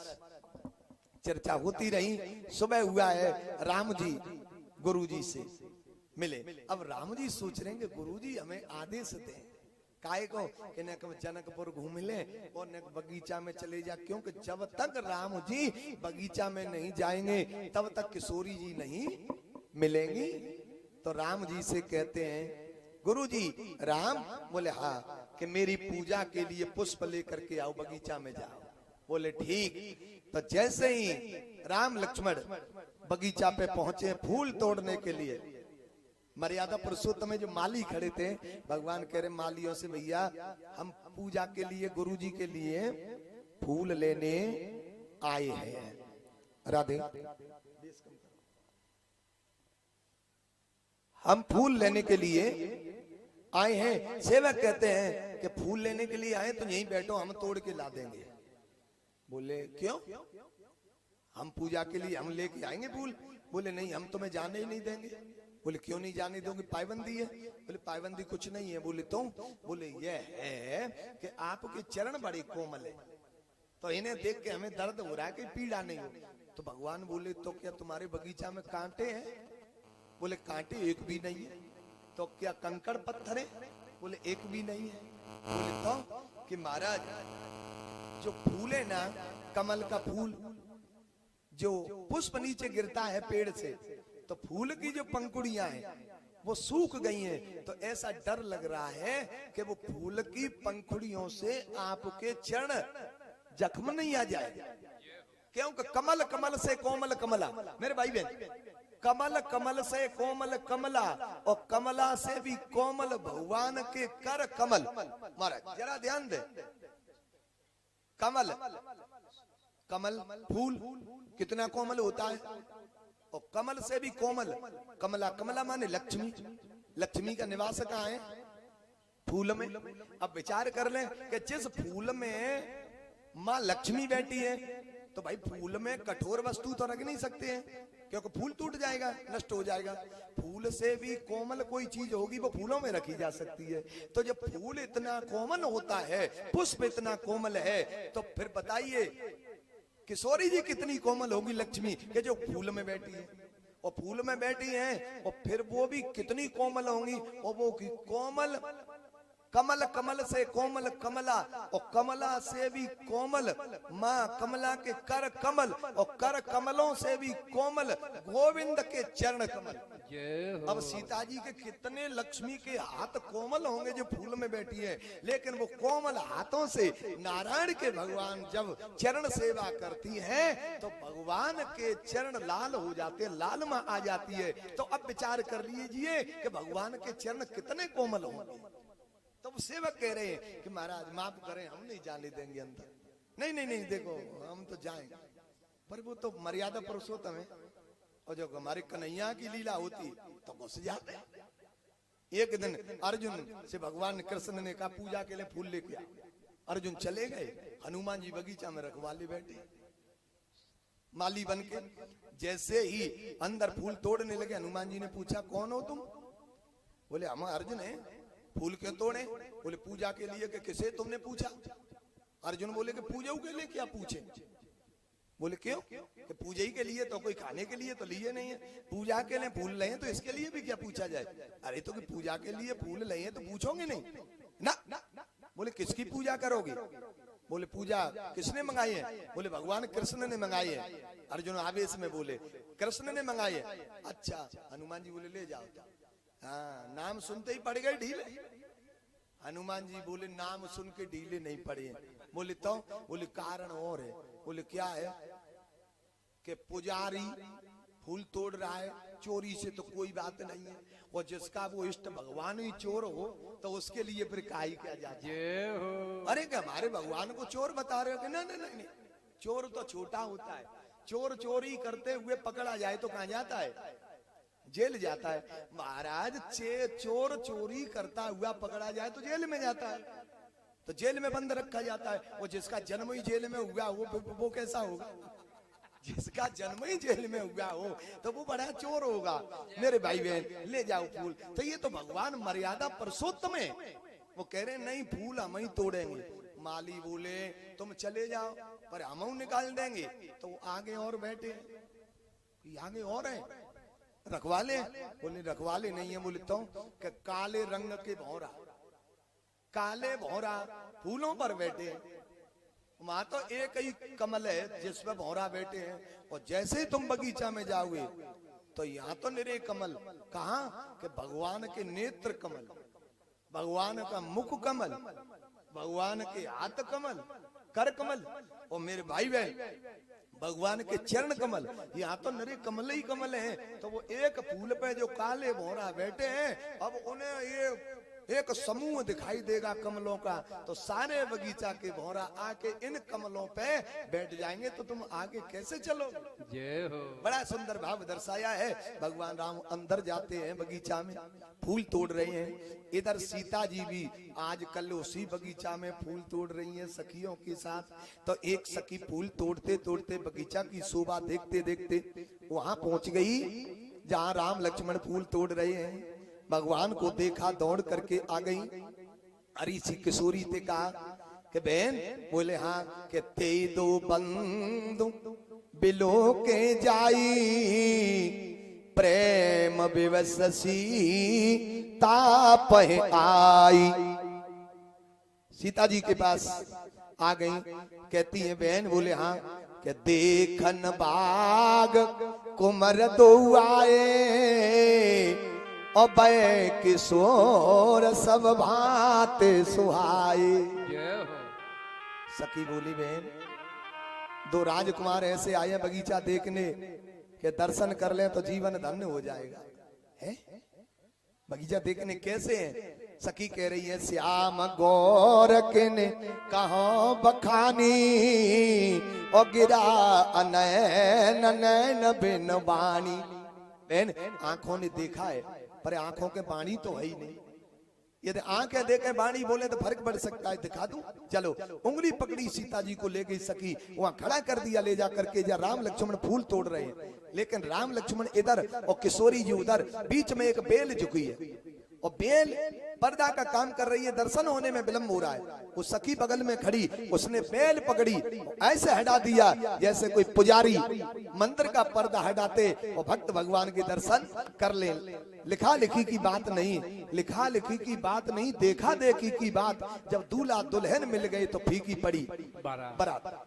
चर्चा होती रही। सुबह हुआ है राम जी गुरु जी से मिले। अब राम जी सोच रहे हैं कि गुरु जी हमें आदेश दें काय को कि न जनकपुर घूम ले और न बगीचा में चले जा, क्योंकि जब तक राम जी बगीचा में नहीं जाएंगे तब तक किशोरी जी नहीं मिलेंगी। तो राम जी से कहते हैं गुरु जी राम? बोले हाँ कि मेरी पूजा के लिए पुष्प लेकर के आओ, बगीचा में जाओ। बोले ठीक। तो जैसे ही राम लक्ष्मण बगीचा पे पहुंचे फूल तोड़ने के लिए, मर्यादा पुरुषोत्तम में जो माली खड़े थे, भगवान कह रहे मालियों से भैया हम पूजा के लिए गुरु जी के लिए फूल लेने आए हैं। राधे हम फूल लेने के लिए आए हैं। सेवक कहते हैं कि फूल लेने के लिए आए तो यहीं बैठो हम तोड़ के ला देंगे। बोले क्यों? हम पूजा के लिए हम लेके आएंगे फूल। बोले नहीं, हम तुम्हें जाने ही नहीं देंगे। बोले क्यों नहीं जाने दोगे? पाबंदी है। बोले पाबंदी कुछ नहीं है। बोले तो? बोले ये है कि आपके चरण बड़े कोमल है, तो इन्हें देख के हमें दर्द हो रहा है कि पीड़ा नहीं हो। तो भगवान बोले तो क्या तुम्हारे बगीचा में कांटे हैं? बोले कांटे एक भी नहीं है। तो क्या कंकड़ पत्थर है? बोले एक भी नहीं है। बोले तो कि महाराज जो फूल है ना, कमल का फूल, जो पुष्प नीचे गिरता है पेड़ से, तो फूल की जो पंखुड़ियां हैं वो सूख गई हैं। तो ऐसा डर लग रहा है कि वो फूल की पंखुड़ियों से आपके चरण जख्म नहीं आ जाए। क्योंकि कमल कमल से कोमल कमला, मेरे भाई बहन, कमल कमल से कोमल कमला, और कमला से भी कोमल भगवान के कर कमल। महाराज जरा ध्यान दे, कमल कमल फूल कितना कोमल होता है, और कमल से भी कोमल कमला। कमला माने लक्ष्मी, लक्ष्मी का निवास कहाँ है? फूल में। अब विचार कर लें कि जिस फूल में माँ लक्ष्मी बैठी है, तो भाई फूल में कठोर वस्तु तो रख नहीं सकते हैं, क्योंकि फूल टूट जाएगा, नष्ट हो जाएगा। फूल से भी कोमल कोई चीज होगी वो फूलों में रखी जा सकती है। तो जब फूल इतना कोमल होता है, पुष्प इतना कोमल है, तो फिर बताइए किशोरी जी कितनी कोमल होगी लक्ष्मी के जो फूल में बैठी है। और फूल में बैठी हैं, और फिर वो भी कितनी कोमल होंगी, और वो की कोमल कमल कमल से कोमल कमला, और कमला से भी कोमल माँ कमला के कर कमल, और कर कमलों से भी कोमल गोविंद के चरण कमल। जय हो। अब सीता जी के कितने लक्ष्मी के हाथ कोमल होंगे जो फूल में बैठी है, लेकिन वो कोमल हाथों से नारायण के भगवान जब चरण सेवा करती हैं, तो भगवान के चरण लाल हो जाते, लाल माँ आ जाती है। तो अब विचार कर लीजिए कि भगवान के चरण कितने कोमल होंगे। तो सेवक कह रहे हैं कि महाराज माफ करें, हम नहीं जाने देंगे अंदर। नहीं नहीं नहीं, देखो हम तो जाएंगे, पर वो तो मर्यादा पुरुषोत्तम है, और जो हमारे कन्हैया की लीला होती तो घुस जाते। एक दिन अर्जुन से भगवान कृष्ण ने कहा पूजा के लिए फूल लेके आ। अर्जुन चले गए, हनुमान जी बगीचा में रखवाले बैठे माली बन के। जैसे ही अंदर फूल तोड़ने लगे, हनुमान जी ने पूछा कौन हो तुम? बोले हम अर्जुन है। फूल क्यों तोड़े? बोले पूजा के लिए। कि किसे तुमने पूछा? अर्जुन बोले कि पूजा के लिए क्या पूछे? बोले क्यों? कि पूजा ही के लिए, तो कोई खाने के लिए तो लिए नहीं है। पूजा के लिए फूल लिए तो इसके लिए भी क्या पूछा जाए? अरे तो कि पूजा के लिए फूल लिए तो पूछोगे नहीं ना। बोले किसकी पूजा करोगे? बोले पूजा किसने मंगाई है? बोले भगवान कृष्ण ने मंगाई है। अर्जुन आवेश में बोले कृष्ण ने मंगाई है। अच्छा। हनुमान जी बोले ले जाओ। हाँ, नाम सुनते ही पड़ गए ढीले। हनुमान जी बोले नाम सुन के ढीले नहीं पड़े हैं। बोले तो? बोले कारण और है। बोले क्या है? कि पुजारी फूल तोड़ रहा है, चोरी से तो कोई बात नहीं है, और जिसका वो इष्ट भगवान ही चोर हो तो उसके लिए फिर काई क्या जाता है? अरे क्या हमारे भगवान को चोर बता रहे हो? कि नहीं नहीं नहीं, चोर तो छोटा होता है। चोर चोरी करते हुए पकड़ा जाए तो कहां जाता है? जेल जाता है। महाराज चोर चोरी करता हुआ पकड़ा जाए तो जेल में जाता है, तो जेल में बंद रखा जाता है। वो जिसका जन्म ही जेल में हुआ वो कैसा होगा? जिसका जन्म ही जेल में हुआ हो तो वो बड़ा चोर होगा। मेरे भाई बहन ले जाओ फूल। तो ये तो भगवान मर्यादा पुरुषोत्तम है। वो कह रहे नहीं फूल हम ही तोड़ेंगे। माली बोले तुम चले जाओ, पर हम निकाल देंगे। तो आगे और बैठे, आगे और है रखवाले। बोले रखवाले नहीं है। बोले तो? कि काले रंग के भौरा, काले भौरा फूलों पर बैठे हैं। वहां तो एक ही कमल है जिसमें भौरा बैठे हैं, और जैसे ही तुम बगीचा में जाओगे तो यहाँ तो निरे कमल। कहाँ? कि भगवान के नेत्र कमल, भगवान का मुख कमल, भगवान के हाथ कमल, कर कमल, और मेरे भाई बहन भगवान के चरण कमल। यहाँ तो नरे कमल ही कमल हैं। तो वो एक फूल पे जो काले भौरा बैठे हैं, अब उन्हें ये एक समूह दिखाई देगा कमलों का, तो सारे बगीचा के भौरा आके इन कमलों पे बैठ जाएंगे, तो तुम आगे कैसे चलोगे। जय हो। बड़ा सुंदर भाव दर्शाया है। भगवान राम अंदर जाते हैं बगीचा में, फूल तोड़ रहे हैं। इधर सीता जी भी आजकल उसी बगीचा में फूल तोड़ रही हैं सखियों के साथ। तो एक सखी फूल तोड़ते तोड़ते बगीचा की शोभा देखते देखते वहां पहुंच गई जहां राम लक्ष्मण फूल तोड़ रहे हैं। भगवान को देखा, दौड़ करके आ गई। अरे सी किशोरी ते कहा कि बहन, बोले हाँ, कि ते दो बंधु बिलो के जाई प्रेम विवससी ताप आई। सीता जी के पास आ गई, कहती है बहन, बोले हाँ, कि देखन बाग कुमर दो आए अबय किशोर सब भांति सुहाए। जय हो। सखी बोली बहन, दो राजकुमार ऐसे आए बगीचा देखने के दर्शन कर ले तो जीवन धन्य हो जाएगा। है बगीचा देखने कैसे हैं? सखी कह रही है, श्याम गौर किने कहो बखानी और गिरा अनैन नैन बिन बानी। बहन, आंखों ने देखा है पर आंखों के पानी तो है ही नहीं। यदि आंखें देखे बाणी बोले तो फर्क पड़ सकता है। दिखा दूं, चलो। उंगली पकड़ी सीता जी को ले गई सखी, वहां खड़ा कर दिया ले जा करके। जहाँ राम लक्ष्मण फूल तोड़ रहे हैं, लेकिन राम लक्ष्मण इधर और किशोरी जी उधर। बीच में एक बेल झुकी है और बेल पर्दा का काम कर रही है। दर्शन होने में विलंब हो रहा है। वो सखी बगल में खड़ी, उसने बेल पकड़ी, ऐसे हटा दिया जैसे कोई पुजारी मंदिर का पर्दा हटाते और भक्त भगवान के दर्शन कर ले। लिखा लिखी की बात नहीं, लिखा लिखी की बात नहीं, देखा देखी की बात। जब दूल्हा दुल्हन मिल गए तो फीकी पड़ी बारात।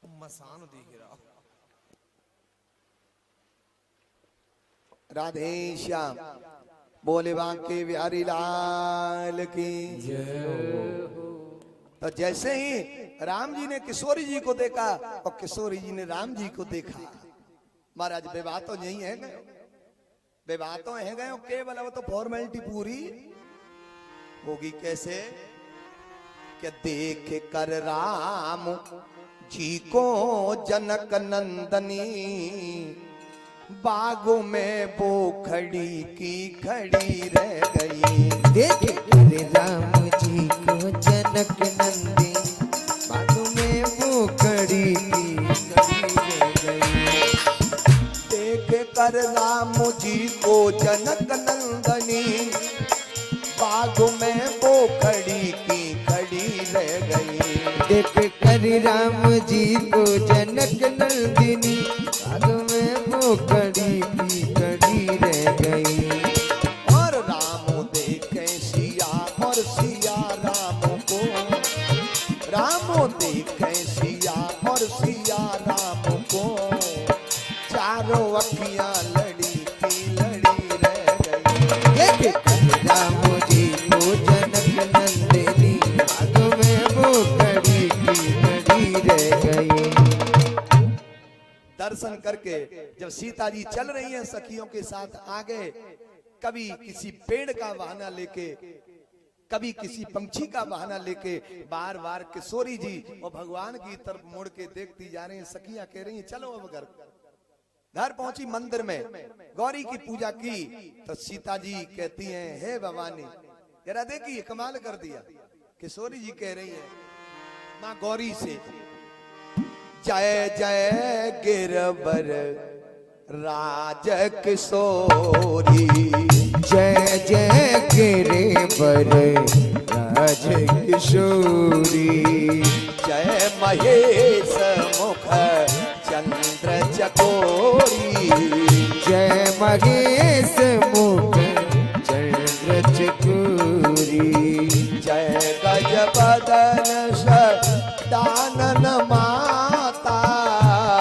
मसान दिख रहा। राधे श्याम बोले बांके बिहारी लाल की जय हो। तो जैसे ही राम जी ने किशोरी जी को देखा और किशोरी जी ने राम जी को देखा, महाराज विवाह तो यही है गए, विवाह तो है गए, केवल वो तो फॉर्मेलिटी पूरी होगी। कैसे कि देख कर राम जी को जनक नंदनी बागों में वो खड़ी की खड़ी रह गई। देख कर राम जी को जनक नंदी बागों में वो खड़ी की खड़ी रह गई। देख कर राम जी को जनक नंदनी बागों में वो खड़ी की खड़ी रह गई। देख कर राम जी को जनक नंदिनी बागों में वो खड़ी की खड़ी रह गई। और राम देखे सिया और सिया राम को, राम देखे सिया और सिया राम को, चारों अखियां लड़ी की लड़ी रह गई। देख कर राम जी को जनक नंदिनी बागों में वो खड़ी की खड़ी रह गई। दर्शन करके जब सीता जी चल रही हैं सखियों के साथ आगे, कभी किसी पेड़ का बहाना लेके, कभी किसी पंछी का बहाना लेके, बार बार किशोरी जी और भगवान की तरफ मुड़ के देखती जा रही हैं। सखियां कह रही हैं चलो अब घर पहुंची मंदिर में, गौरी की पूजा की तो सीता जी कहती हैं हे भवानी, जरा देखिए कमाल कर दिया। किशोरी जी कह रही है माँ गौरी से, जय जय गिरबर राज किशोरी, जय जय गिरिवर राज किशोरी। जय महेश मुख चंद्र चकोरी। जय महेश मुख चंद्र चकोरी। जय गज बदन दानन माता।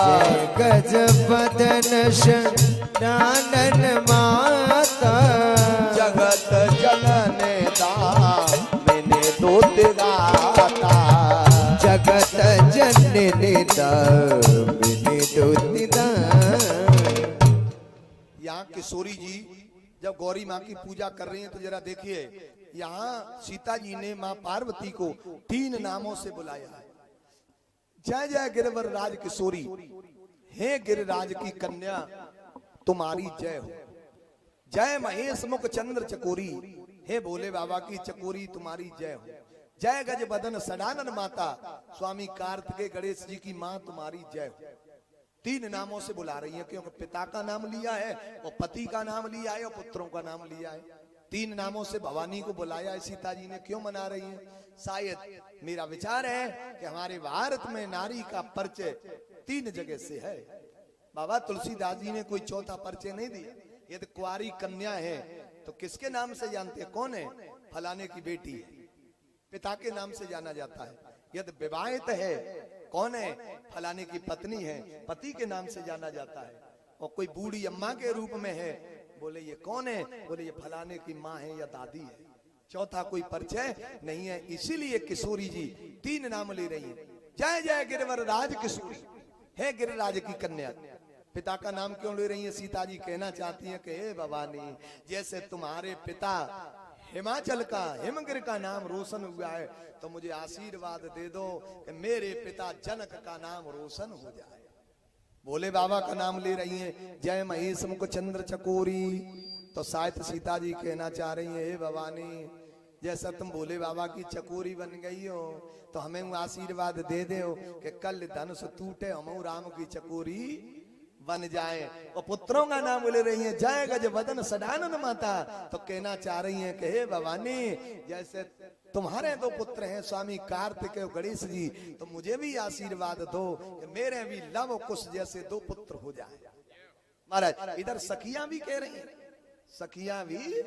जय गज बदन दानन माता। जगत जनन दामिनी दूत गाता। जगत जननी दामिनी दूत गाता। यहाँ किशोरी जी जब गौरी माँ की पूजा कर रही हैं तो जरा देखिए, यहाँ सीता जी ने माँ पार्वती को 3 नामों से बुलाया है। जय जय गिरवर राज किशोरी, हे गिरिराज की कन्या तुम्हारी जय हो। जय महेश मुख चंद्र चकोरी, हे भोले बाबा की चकोरी तुम्हारी जय हो। जय गज बदन सडानन माता, स्वामी कार्तिकेय गणेश जी की माँ तुम्हारी जय हो। 3 नामों से बुला रही है, क्योंकि पिता का नाम लिया है और पति का नाम लिया है और पुत्रों का नाम लिया है। 3 नामों से भवानी को बुलाया है। सीता जी ने क्यों मना रही है? शायद मेरा विचार है कि हमारे भारत में नारी का परिचय 3 जगह से है। बाबा तुलसीदास जी ने कोई चौथा परिचय नहीं दिया। यदि कुंवारी कन्या है तो किसके नाम से जानते हैं? कौन है? फलाने की बेटी है, पिता के नाम से जाना जाता है। यदि विवाहित है, कौन है? फलाने की पत्नी है, पति के नाम से जाना जाता है। और कोई बूढ़ी अम्मा के रूप में है, बोले ये कौन है? बोले ये फलाने की माँ है या दादी है। चौथा कोई परिचय नहीं है। इसीलिए किशोरी जी 3 नाम ले रही है। जय जय गिरवर राज किशोरी, हे गिरिराज की कन्या। पिता का नाम क्यों ले रही है? सीता जी कहना चाहती हैं कि हे भवानी, जैसे तुम्हारे पिता हिमाचल का हिमगिर का नाम रोशन हुआ है, तो मुझे आशीर्वाद दे दो कि मेरे पिता जनक का नाम रोशन हो जाए। भोले बाबा का नाम ले रही हैं, जय महेश मुख चंद्र चकोरी। तो शायद सीता जी कहना चाह रही हैं, हे भवानी, जैसा तुम भोले बाबा की चकोरी बन गई हो, तो हमें वो आशीर्वाद दे दो कि कल धनुष टूटे हम राम की चकोरी बन जाए। और पुत्रों का नाम ले रही हैं, जय गज बदन सडानन माता। तो कहना चाह रही हैं कि हे भवानी, जैसे तुम्हारे 2 पुत्र हैं स्वामी कार्तिकेय गणेश जी, तो मुझे भी आशीर्वाद दो कि मेरे भी लव कुश जैसे 2 पुत्र हो जाए। महाराज इधर सखियां भी कह रही हैं, सखियां भी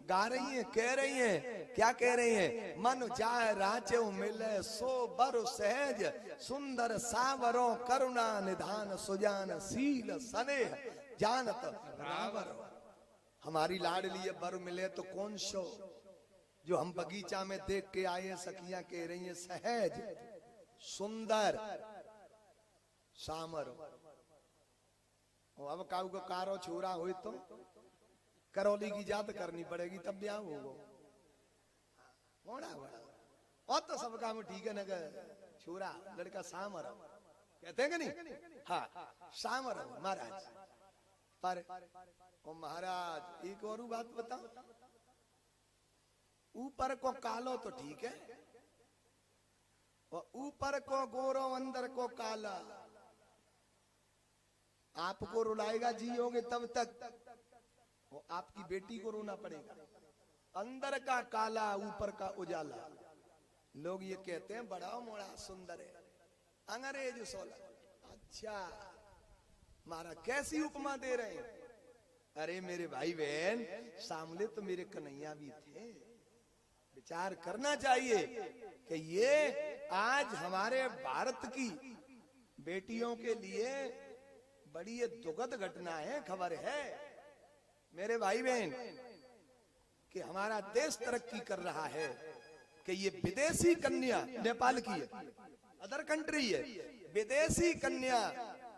गा रही हैं, कह रही हैं, क्या कह रही हैं? मन जाए राचे मिले सो बर सहज, सुंदर सावरों करुणा निधान सुजान शील स्नेह जानत रावर। हमारी लाडली बर मिले तो कौन सो, जो हम बगीचा में देख के आए। सखियां कह रही हैं सहज, सुंदर, सामर। अब काऊ को कारो छोरा हो तो करौली की जात करनी पड़ेगी तब ब्याह होगा। और तो सब काम ठीक है ना, छोरा लड़का सामर कहते हैं कि नहीं? हाँ सामर महाराज। पर ओ महाराज एक और बात बता, ऊपर को कालो तो ठीक है, और ऊपर को गोरो अंदर को काला। आपको रुलाएगा जियोगे तब तक, वो आपकी बेटी को रोना पड़ेगा। अंदर का काला ऊपर का उजाला। लोग ये कहते हैं बड़ा मोड़ा सुंदर है, अंग्रेज सोला। अच्छा मारा कैसी उपमा दे रहे हैं? अरे मेरे भाई बहन, सामने तो मेरे कन्हैया भी थे। विचार करना चाहिए कि ये आज हमारे भारत की बेटियों के लिए बड़ी ये दुखद घटना है, खबर है मेरे भाई बहन, कि हमारा देश तरक्की कर रहा है कि ये विदेशी कन्या, नेपाल की है, अदर कंट्री है, विदेशी कन्या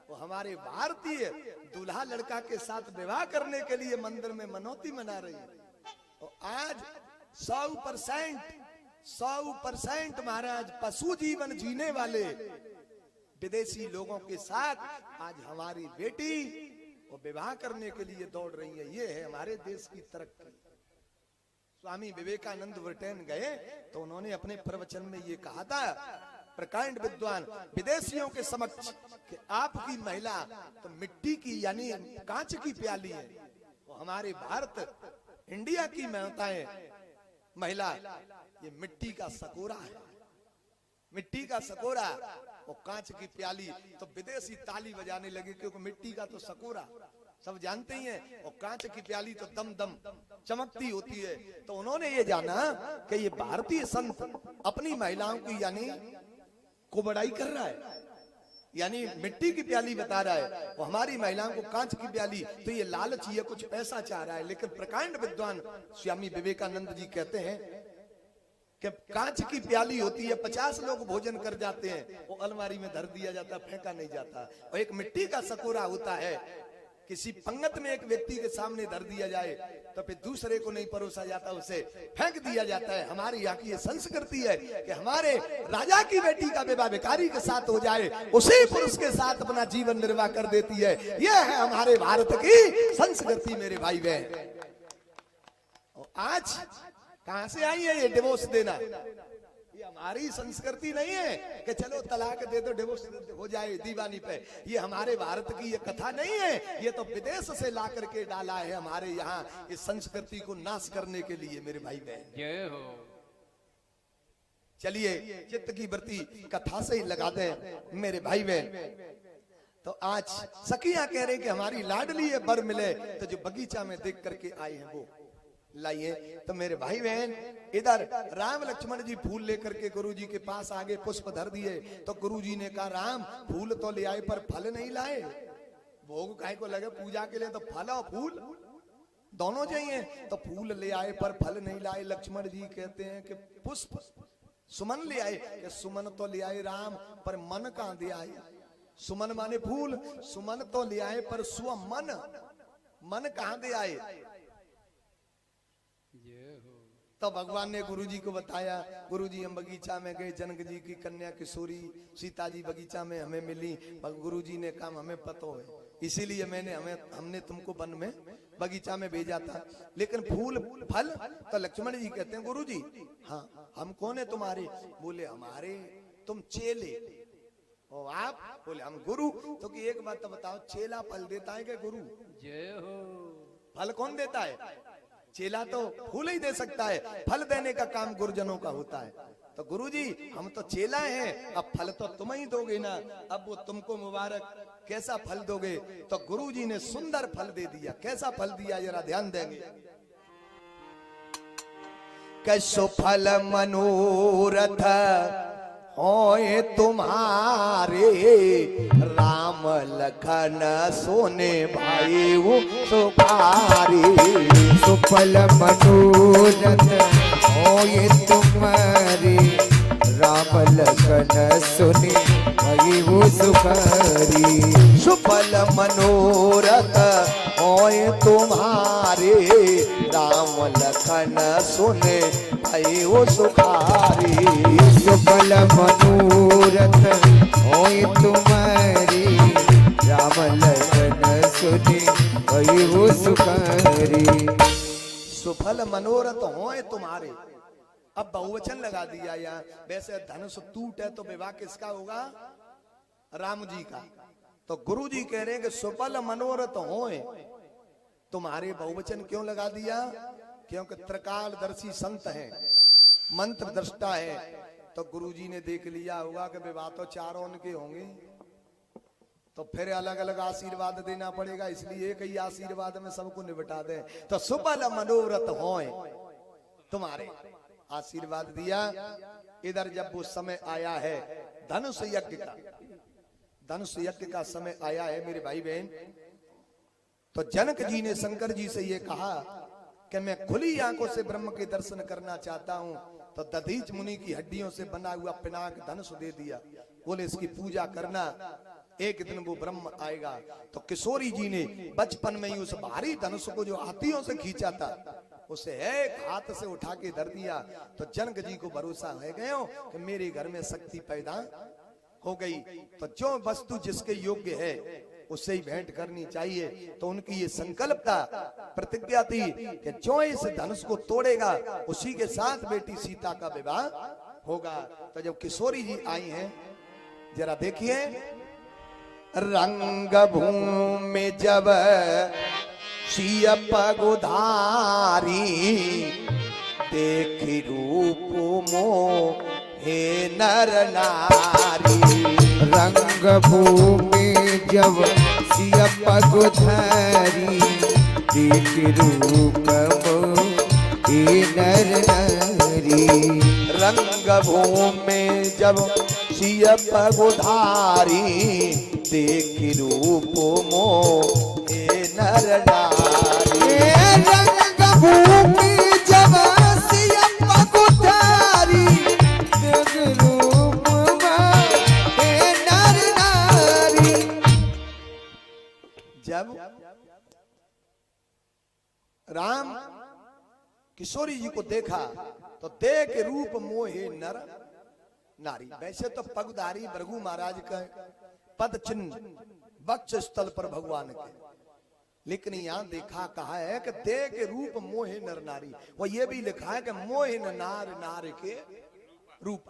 वो हमारे भारतीय दूल्हा लड़का के साथ विवाह करने के लिए मंदिर में मनौती मना रही है। और आज 100% महाराज पशु जीवन जीने वाले विदेशी लोगों के साथ आज हमारी बेटी वो विवाह करने के लिए दौड़ रही है। ये है हमारे देश की तरक्की। स्वामी विवेकानंद ब्रिटेन गए तो उन्होंने अपने प्रवचन में ये कहा था, प्रकांड विद्वान विदेशियों के समक्ष, कि आपकी महिला तो मिट्टी की यानी कांच की प्याली है, वो हमारे भारत इंडिया की महिला ये मिट्टी का सकोरा है, मिट्टी का सकोरा और कांच की प्याली। तो विदेशी ताली बजाने लगे क्योंकि मिट्टी का तो सकोरा सब जानते ही हैं, और कांच की प्याली तो दम दम चमकती होती है। तो उन्होंने ये जाना कि ये भारतीय संत अपनी महिलाओं की यानी को बड़ाई कर रहा है, यानी मिट्टी की प्याली बता रहा है और हमारी महिलाओं को कांच की प्याली। तो ये लालच, ये कुछ पैसा चाह रहा है। लेकिन प्रकांड विद्वान स्वामी विवेकानंद जी कहते हैं कि कांच की प्याली होती है, 50 लोग भोजन कर जाते हैं, वो अलमारी में धर दिया जाता, फेंका नहीं जाता। और एक मिट्टी का सकोरा होता है, किसी पंगत में एक व्यक्ति के सामने धर दिया जाए तो फिर दूसरे को नहीं परोसा जाता, उसे फेंक दिया जाता है। हमारी यहाँ की ये संस्कृति है कि हमारे राजा की बेटी का विवाह भिखारी के साथ हो जाए, उसी पुरुष के साथ अपना जीवन निर्वाह कर देती है। यह है हमारे भारत की संस्कृति मेरे भाई बहन। और आज कहां से आई है ये डिवोर्स देना? ये हमारी संस्कृति नहीं है कि चलो तलाक दे दो, डिवोर्स हो जाए दीवानी पे। ये हमारे भारत की ये कथा नहीं है, ये तो विदेश से ला करके डाला है हमारे यहाँ इस संस्कृति को नाश करने के लिए मेरे भाई बहन। जय हो। चलिए चित्त की वृत्ति कथा से ही लगा दें मेरे भाई बहन। तो आज सखियां कह रहे कि हमारी लाडली है बर मिले, तो जो बगीचा में देख करके आए हैं वो लाइए। तो मेरे भाई बहन इधर राम लक्ष्मण जी फूल लेकर के गुरु जी के पास आगे पुष्प धर दिए। तो गुरु जी ने कहा राम फूल तो ले आए पर फल नहीं लाए, भोग काहे को लगे पूजा के लिए, तो फल और फूल दोनों चाहिए। तो फूल ले आए पर फल नहीं लाए। लक्ष्मण जी कहते हैं कि पुष्प सुमन ले आए, कि सुमन तो ले आए राम पर मन कहां दे आए। सुमन माने फूल, सुमन तो ले आए पर स्व मन, मन कहां दे आए। तो भगवान ने गुरु जी को बताया, गुरु जी हम बगीचा में गए, जनक जी की कन्या किशोरी सीता जी बगीचा में हमें मिली। गुरु जी ने कहा हमें पता है, इसीलिए हमने तुमको वन में बगीचा में भेजा था। लेकिन फूल फल, तो लक्ष्मण जी कहते हैं गुरु जी हाँ हम कौन है तुम्हारे? बोले हमारे तुम चेले। और आप? बोले हम गुरु। तो कि एक बात तो बताओ, चेला फल देता है क्या गुरु? जय हो। फल कौन देता है? चेला तो फूल ही दे सकता है, फल देने का काम गुरुजनों का होता है। तो गुरुजी हम तो चेला हैं, अब फल तो तुम ही दोगे ना, अब वो तुमको मुबारक, कैसा फल दोगे? तो गुरुजी ने सुंदर फल दे दिया। कैसा फल दिया जरा ध्यान देंगे। कैसो फल मनोरथ होए तुम्हारे, राम लखन सोने भाई वो सुखारी। सुफल मनोरथ होए तुम्हारे, राम लखन सुने भाई वो सुखारी। सुफल मनोरथ होए तुम्हारे, राम लखन सुने भाई वो सुखारी। सुफल मनोरथ होए तुम्हारी, राम लखन सुने भाई वो सुखारी। सुफल मनोरथ होए तुम्हारे, अब बहुवचन लगा दिया यहाँ। वैसे धनुष टूट है तो विवाह किसका होगा? राम जी का। तो गुरु जी कह रहे हैं कि सुफल मनोरथ होए तुम्हारे, बहुवचन क्यों लगा दिया? क्योंकि त्रिकालदर्शी संत हैं, मंत्र दृष्टा है। तो गुरु जी ने देख लिया होगा कि विवाह तो चारों उनके होंगे, तो फिर अलग अलग आशीर्वाद देना पड़ेगा, इसलिए एक ही आशीर्वाद में सबको निपटा दें। तो सुफल मनोरथ होए तुम्हारे, आशीर्वाद दिया। इधर जब वो समय आया है धनुष यज्ञ का, धनुष यज्ञ का समय आया है मेरे भाई बहन, तो जनक जी ने शंकर जी से ये कहा कि मैं खुली आंखों से ब्रह्म के दर्शन करना चाहता हूं। तो दधीच मुनि की हड्डियों से बना हुआ पिनाक धनुष दे दिया। बोले इसकी पूजा करना, एक दिन वो ब्रह्म आएगा। तो किशोरी जी ने बचपन में ही उस भारी धनुष को जो हाथियों से खींचा था, उसे एक हाथ से उठा के धर दिया। तो जनक जी को भरोसा है गयो कि मेरे घर में शक्ति पैदा हो गई। तो जो वस्तु जिसके योग्य है उससे ही भेंट करनी चाहिए। तो उनकी ये संकल्प था, प्रतिज्ञा थी कि जो इस धनुष को तोड़ेगा उसी के साथ बेटी सीता का विवाह होगा। तो जब किशोरी जी आई हैं, जरा देखिए, रंग भूमि जब सिय पगुधारी, देखी रूप मोहे नर नारी। रंग भूमि जब सिय पगुधारी देख रूप मोहे नर नारी। रंग भूमि जब सिय पगुधारी देखी रूप मोहे नर नारी। रंग भूमि जब सिय पगुधारी देख रूप मोहे नर नारी। जब राम किशोरी जी को देखा तो देख रूप मोहे नर नारी। वैसे तो पगधारी भृगु महाराज का पद चिन्ह वक्ष स्थल पर भगवान के, लेकिन यहाँ देखा कहा है कि देख रूप मोहे नर नारी। वो ये भी लिखा है कि मोहे नार नार के रूप।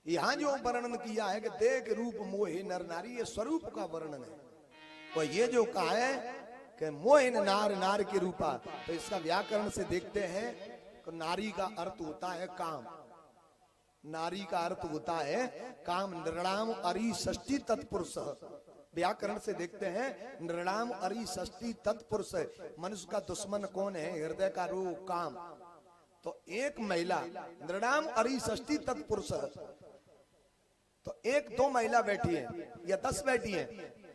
यहाँ जो वर्णन किया है कि देख रूप मोहे नर नारी, ये स्वरूप का वर्णन है। और ये जो कहा है कि मोहिन नार नार के रूपा, तो इसका व्याकरण से देखते हैं कि नारी का अर्थ होता है काम। नारी का अर्थ होता है काम। नृणाम अरि षष्ठी तत्पुरुष। व्याकरण से देखते हैं नृणाम अरि षष्ठी तत्पुरुष। मनुष्य का दुश्मन कौन है? हृदय का रोग काम। तो एक महिला नृणाम अरि षष्ठी तत्पुरुष, तो एक दो महिला बैठी है या 10 बैठी है,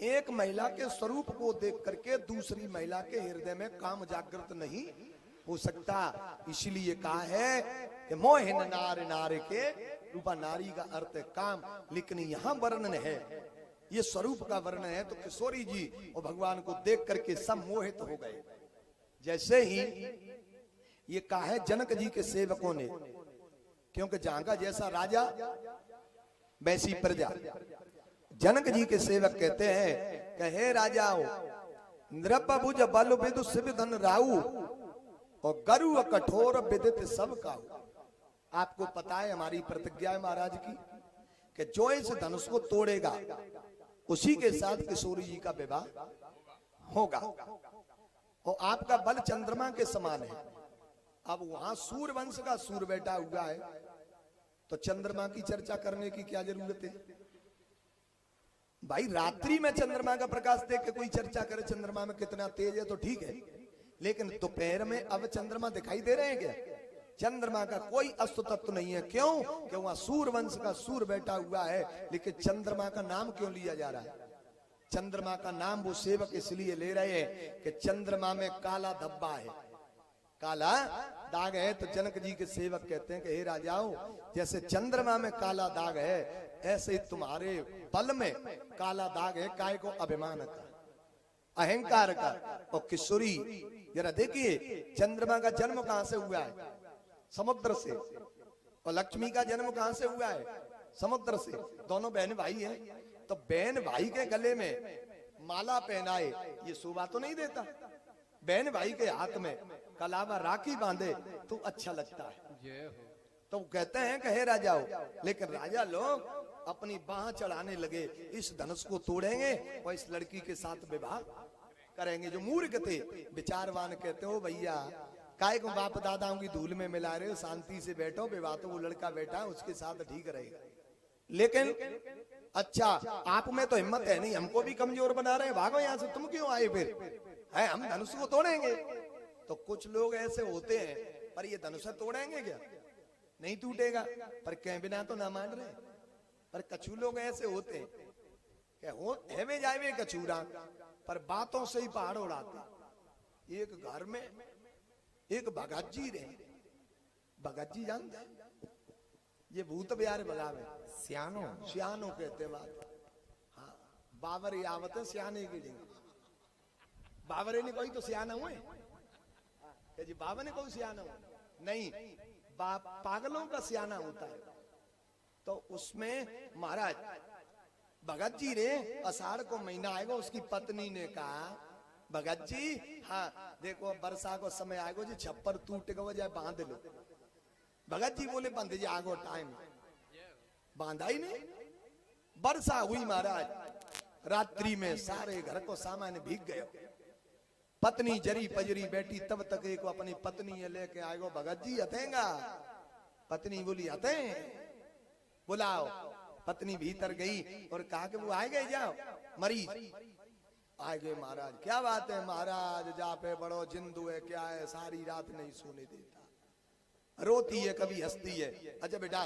एक महिला के स्वरूप को देख करके दूसरी महिला के हृदय में काम जागृत नहीं हो सकता। इसीलिए कहा है कि मोहिन नार नार के रूपा। नारी का अर्थ है काम, लेकिन यहाँ वर्णन है, ये स्वरूप का वर्णन है। तो किशोरी जी और भगवान को देख करके सम्मोहित हो गए। जैसे ही ये कहा है जनक जी के सेवकों ने, क्योंकि जहां का जैसा राजा वैसी प्रजा। जनक जी के सेवक कहते हैं कि हे राजाओ, नृप भुज बल विदु शिव धन राऊ और गरु कठोर विदित सब का। आपको पता है हमारी प्रतिज्ञा है महाराज की कि जो इस धनुष को तोड़ेगा उसी के साथ किशोरी जी का विवाह होगा। और आपका बल चंद्रमा के समान है। अब वहां सूर्य वंश का सूर्य बैठा हुआ है, तो चंद्रमा की चर्चा करने की क्या जरूरत है भाई? रात्रि में चंद्रमा का प्रकाश देख के कोई चर्चा करे चंद्रमा में कितना तेज है तो ठीक है, लेकिन दोपहर में अब चंद्रमा दिखाई दे रहे हैं क्या? चंद्रमा का कोई अस्त्र तत्व नहीं है। क्यों? कि वहां सूर्य वंश का सूर्य बैठा हुआ है। लेकिन चंद्रमा का नाम क्यों लिया जा रहा है? चंद्रमा का नाम वो सेवक इसलिए ले रहे हैं कि चंद्रमा में काला धब्बा है, काला दाग है। तो जनक जी के सेवक कहते हैं कि हे राजाओं, जैसे चंद्रमा में काला दाग है, ऐसे ही तुम्हारे बल में काला दाग है। काय को? अभिमान का, अहंकार का। और किशोरी जरा देखिए, चंद्रमा का जन्म कहां से हुआ है? समुद्र से। और लक्ष्मी का जन्म कहां से हुआ है? समुद्र से। दोनों बहन भाई हैं, तो बहन भाई के गले में माला पहनाए, ये शोभा तो नहीं देता? बहन भाई के हाथ में कलावा राखी बांधे तो अच्छा लगता है। तो कहते हैं कि हे राजाओ, लेकिन राजा लोग अपनी बाह चढ़ाने लगे, इस धनुष को तोड़ेंगे और इस लड़की के साथ विवाह करेंगे। जो मूर्ख थे, विचारवान कहते हो भैया काय को बाप दादाओं की धूल में मिला रहे हो, शांति से बैठो, विवाह तो वो लड़का बैठा है उसके साथ ठीक रहेगा। लेकिन अच्छा, आप में तो हिम्मत है नहीं, हमको भी कमजोर बना रहे हैं, भागो यहाँ से, तुम क्यों आए फिर? है हम धनुष को तोड़ेंगे। तो कुछ लोग ऐसे होते हैं, पर ये धनुष तोड़ेंगे क्या? नहीं टूटेगा, पर कह बिना तो ना मान रहे। पर कछु लोग ऐसे होते हैं कि है जाए कछूरा, पर बातों से ही पहाड़ उड़ाते। एक घर में एक भगत जी रहे। भगत जी जानते हैं? ये भूत बिहार भगावे, सियानो सियानो कहते बात। हाँ, बाबर आवत है सियाने के लिए। बाबरे ने कोई तो सियाना हुए जी? बाबा ने कोई सियाना हुआ नहीं, पागलों का सियाना होता है। तो उसमें महाराज भगत जी रे, आषाढ़ को महीना आएगा, उसकी पत्नी ने कहा भगत जी, हाँ देखो वर्षा को समय आएगा जी, छप्पर टूट गो जाए, बांध लो। भगत जी बोले बंद जी आगो टाइम, बांधा ही नहीं। वर्षा हुई महाराज, रात्रि में सारे घर को सामान भीग गए। पत्नी जरी पजरी बैठी तब तक एक अपनी पत्नी ये लेके आएगो भगत जी हतेगा। पत्नी बोली हते बुलाओ। पत्नी भीतर गई और कहा कि वो आए गए जाओ मरीज आ गए। महाराज क्या बात है महाराज, जा पे बड़ो जिंदू है, क्या है, सारी रात नहीं सोने देता, रोती है कभी हंसती है। अच्छा बेटा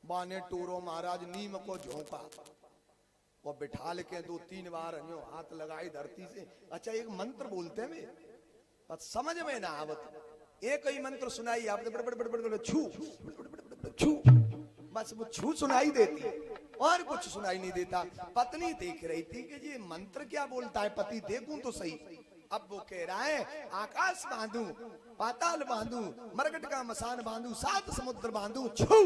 बाने टूरो महाराज नीम को झोंका और बिठा के 2-3 बार हाथ लगाई धरती से। अच्छा एक मंत्र बोलते हैं पर समझ में ना आवत, एक ही मंत्र सुनाई आपने बड़ बड़ बड़ बड़ छू छू, बस वो छू सुनाई देती और कुछ सुनाई नहीं देता। पत्नी देख रही थी कि ये मंत्र क्या बोलता है, पति देखूं तो सही। अब वो कह रहा है आकाश बांधू, पाताल बांधू, मरकट का मसान बांधू, 7 समुद्र बांधू, छू।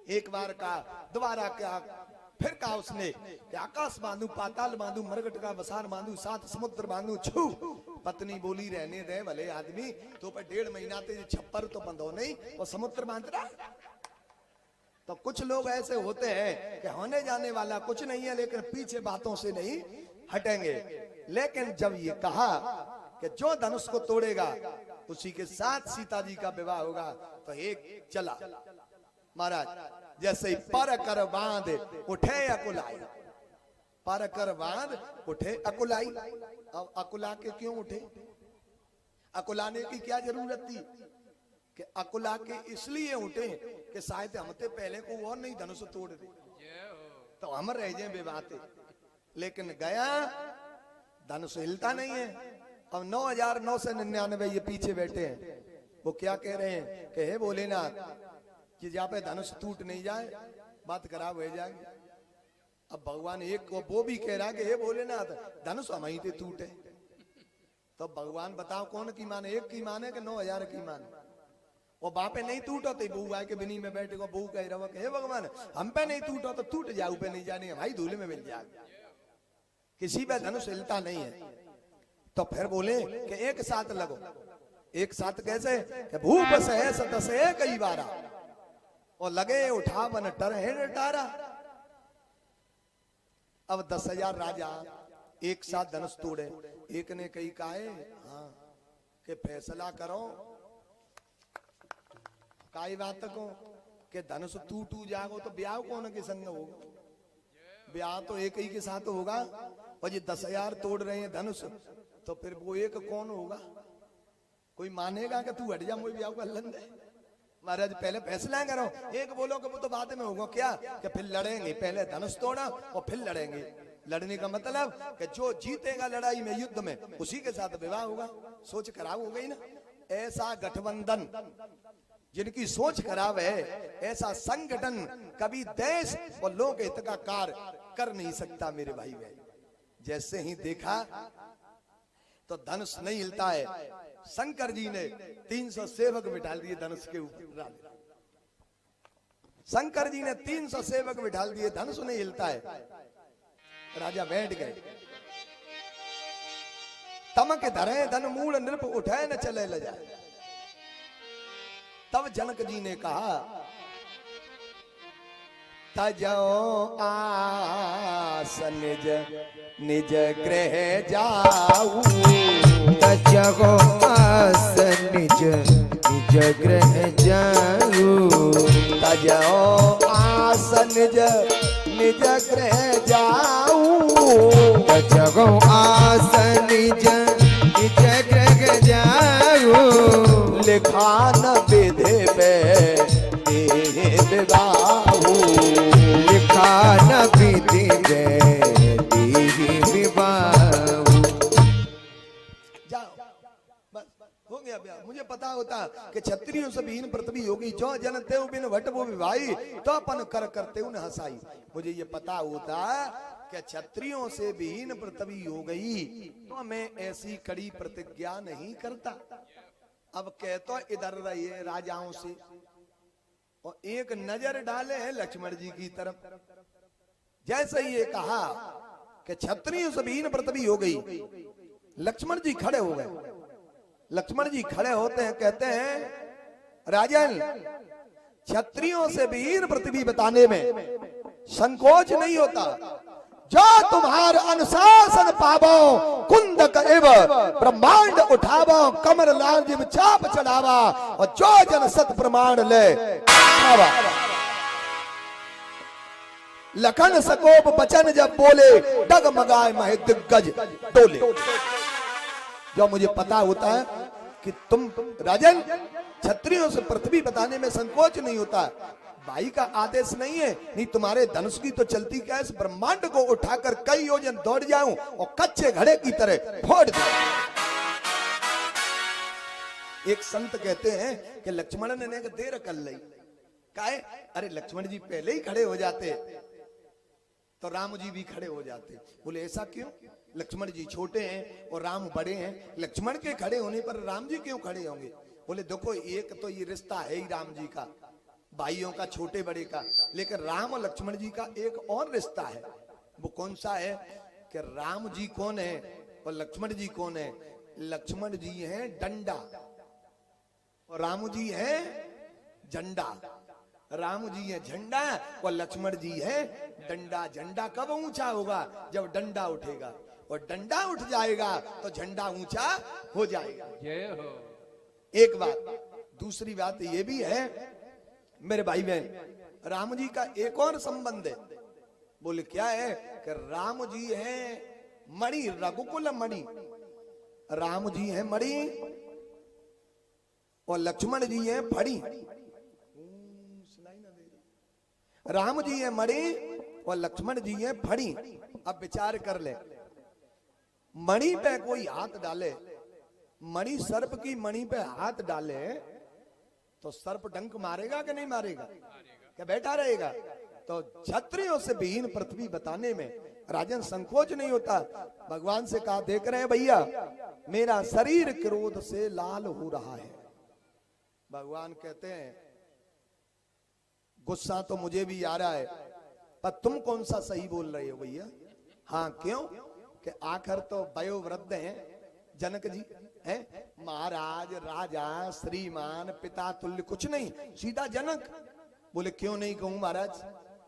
एक बार का, दोबारा क्या, फिर कहा उसने कि आकाश बांधू, पाताल बांधू, मरकट का मसान बांधू, 7 समुद्र बांधू, छू। पत्नी बोली रहने दे भले आदमी, तो पर 1.5 महीना ते छप्पर तो बंद हो नहीं और समुद्र बांध रहा। तो कुछ लोग ऐसे होते हैं कि होने जाने वाला कुछ नहीं है, लेकिन पीछे बातों से नहीं हटेंगे। लेकिन जब ये कहा कि जो धनुष को तोड़ेगा उसी के साथ सीता जी का विवाह होगा, तो एक चला महाराज। जैसे ही पर कर बांध उठे अकुलाई, पर कर बांध उठे अकुलाई। अब अकुला के क्यों उठे, अकुलाने की क्या जरूरत थी कि अकुला के इसलिए उठे कि शायद हमते पहले को और नहीं धनुष तोड़ दे तो हम रह जाए बेबाते। लेकिन गया धनुष हिलता नहीं है। अब 9,999 ये पीछे बैठे हैं, वो क्या कह रहे हैं कि हे भोलेनाथ कि जहाँ पे धनुष टूट नहीं जाए बात खराब हो जाएगी। अब भगवान एक को वो भी कह रहा कि हे भोलेनाथ धनुष हम ही पे टूटे। तो भगवान बताओ कौन की माने, एक की माने कि 9,000 की माने। वो बापे नहीं टूटो तो बहू आके बिनी में बैठे को बहू कह रहा हे भगवान हम पे नहीं टूटो तो टूट जाओ पे नहीं जाने भाई धूले में मिल जाए, किसी पे धनुष हिलता नहीं है। तो फिर बोले कि एक साथ लगो। एक साथ कैसे कि भूप से सतस कई बारा और लगे उठावन टर टारा। अब 10,000 राजा एक साथ धनुष तोड़े। एक ने कही काहे हाँ कि फैसला करो काई बात को कि धनुष टूटू जागो तो ब्याह कौन के संग होगा, ब्याह तो एक ही के साथ होगा। और ये 10,000 तोड़ रहे हैं धनुष, तो फिर वो एक कौन होगा, कोई मानेगा कि तू हट जा मुझे ब्याह कर लेंगे। महाराज पहले फैसला करो, एक बोलो कि वो तो बाद में होगा क्या कि फिर लड़ेंगे, पहले धनुष तोड़ा और फिर लड़ेंगे। लड़ने का मतलब कि जो जीतेगा लड़ाई में युद्ध में उसी के साथ विवाह होगा। सोच खराब हो गई ना। ऐसा गठबंधन जिनकी सोच खराब है, ऐसा संगठन कभी देश और लोक हित का कार्य कर नहीं सकता मेरे भाई बहन। जैसे ही देखा तो धनुष नहीं हिलता है, शंकर जी ने 300 सेवक बिठा दिए धनुष के ऊपर। शंकर जी ने 300 सेवक बिठा दिए, धनुष नहीं हिलता है। राजा बैठ गए। तमक धरे धन मूल नृप उठाए न चले ल जाए। तब जनक जी ने कहा तजो आस निज निज गृह जाऊ, तजो आस निज निज गृह जाऊ, तजो आस निज निज गृह जाऊ, तजो आस निज निज गृह जाऊ, लिखा न विधि पे विवाहू, लिखा न विधि पे विवाहू। जाओ बस हो गया ब्याह। मुझे पता होता कि क्षत्रियों से भी पृथ्वी होगी, जो जनते बिन वट वो विवाही, तो अपन कर करते उन हंसाई। मुझे ये पता होता कि क्षत्रियों से विहीन पृथ्वी हो गई तो मैं ऐसी कड़ी प्रतिज्ञा नहीं करता। अब कहतो इधर रहिए राजाओं से और एक नजर डाले हैं लक्ष्मण जी की तरफ। जैसे ये कहा कि क्षत्रियों से विहीन पृथ्वी हो गई, लक्ष्मण जी खड़े हो गए। लक्ष्मण जी खड़े होते हैं, कहते हैं राजन क्षत्रियों से विहीन पृथ्वी बताने में संकोच नहीं होता। जो तुम्हार अनुशासन पावो कुंदक एव ब्रह्मांड उठावो कमर लाल जिम चाप चढ़ावा और जो जन सत प्रमाण ले आवा। लखन सकोप बचन जब बोले डगमगाए महे दिग्गज डोले। जो मुझे पता होता है कि तुम राजन क्षत्रियों से पृथ्वी बताने में संकोच नहीं होता, भाई का आदेश नहीं है, नहीं तुम्हारे धनुष की तो चलती क्या इस ब्रह्मांड को उठाकर कई योजन दौड़ जाऊं और कच्चे घड़े की तरह फोड़ दूं। एक संत कहते हैं कि लक्ष्मण ने देर कर ली, काहे? अरे लक्ष्मण जी पहले ही खड़े हो जाते तो राम जी भी खड़े हो जाते। बोले ऐसा क्यों? लक्ष्मण जी छोटे हैं और राम बड़े हैं, लक्ष्मण के खड़े होने पर राम जी क्यों खड़े होंगे? बोले देखो एक तो ये रिश्ता है ही राम जी का, भाइयों का, छोटे बड़े का, लेकिन राम और लक्ष्मण जी का एक और रिश्ता है। वो कौन सा है? कि राम जी कौन है और लक्ष्मण जी कौन है? लक्ष्मण जी हैं डंडा और राम जी हैं झंडा। राम जी है झंडा और लक्ष्मण जी है डंडा। झंडा कब ऊंचा होगा? जब डंडा उठेगा, और डंडा उठ जाएगा तो झंडा ऊंचा हो जाएगा। जय हो। एक बात। दूसरी बात ये भी है मेरे भाई बहन, राम जी का एक और संबंध है। बोले क्या है? कि राम जी हैं मणि, रघुकुल मणि। राम जी हैं मणि और लक्ष्मण जी हैं फड़ी। राम जी है मणि और लक्ष्मण जी है फड़ी। अब विचार कर ले, मणि पे कोई हाथ डाले, मणि सर्प की मणि पे हाथ डाले तो सर्प डंक मारेगा कि नहीं मारेगा? क्या बैठा रहेगा? तो क्षत्रियों से विहीन पृथ्वी बताने में राजन संकोच नहीं होता। भगवान से कहा, देख रहे हैं भैया मेरा शरीर क्रोध से लाल हो रहा है। भगवान कहते हैं गुस्सा तो मुझे भी आ रहा है, पर तुम कौन सा सही बोल रहे हो भैया? हाँ क्यों? कि आखिर तो वयोवृद्ध हैं जनक जी, हैं महाराज, राजा, श्रीमान, पिता तुल्य कुछ नहीं, सीधा जनक। बोले क्यों नहीं कहूं महाराज?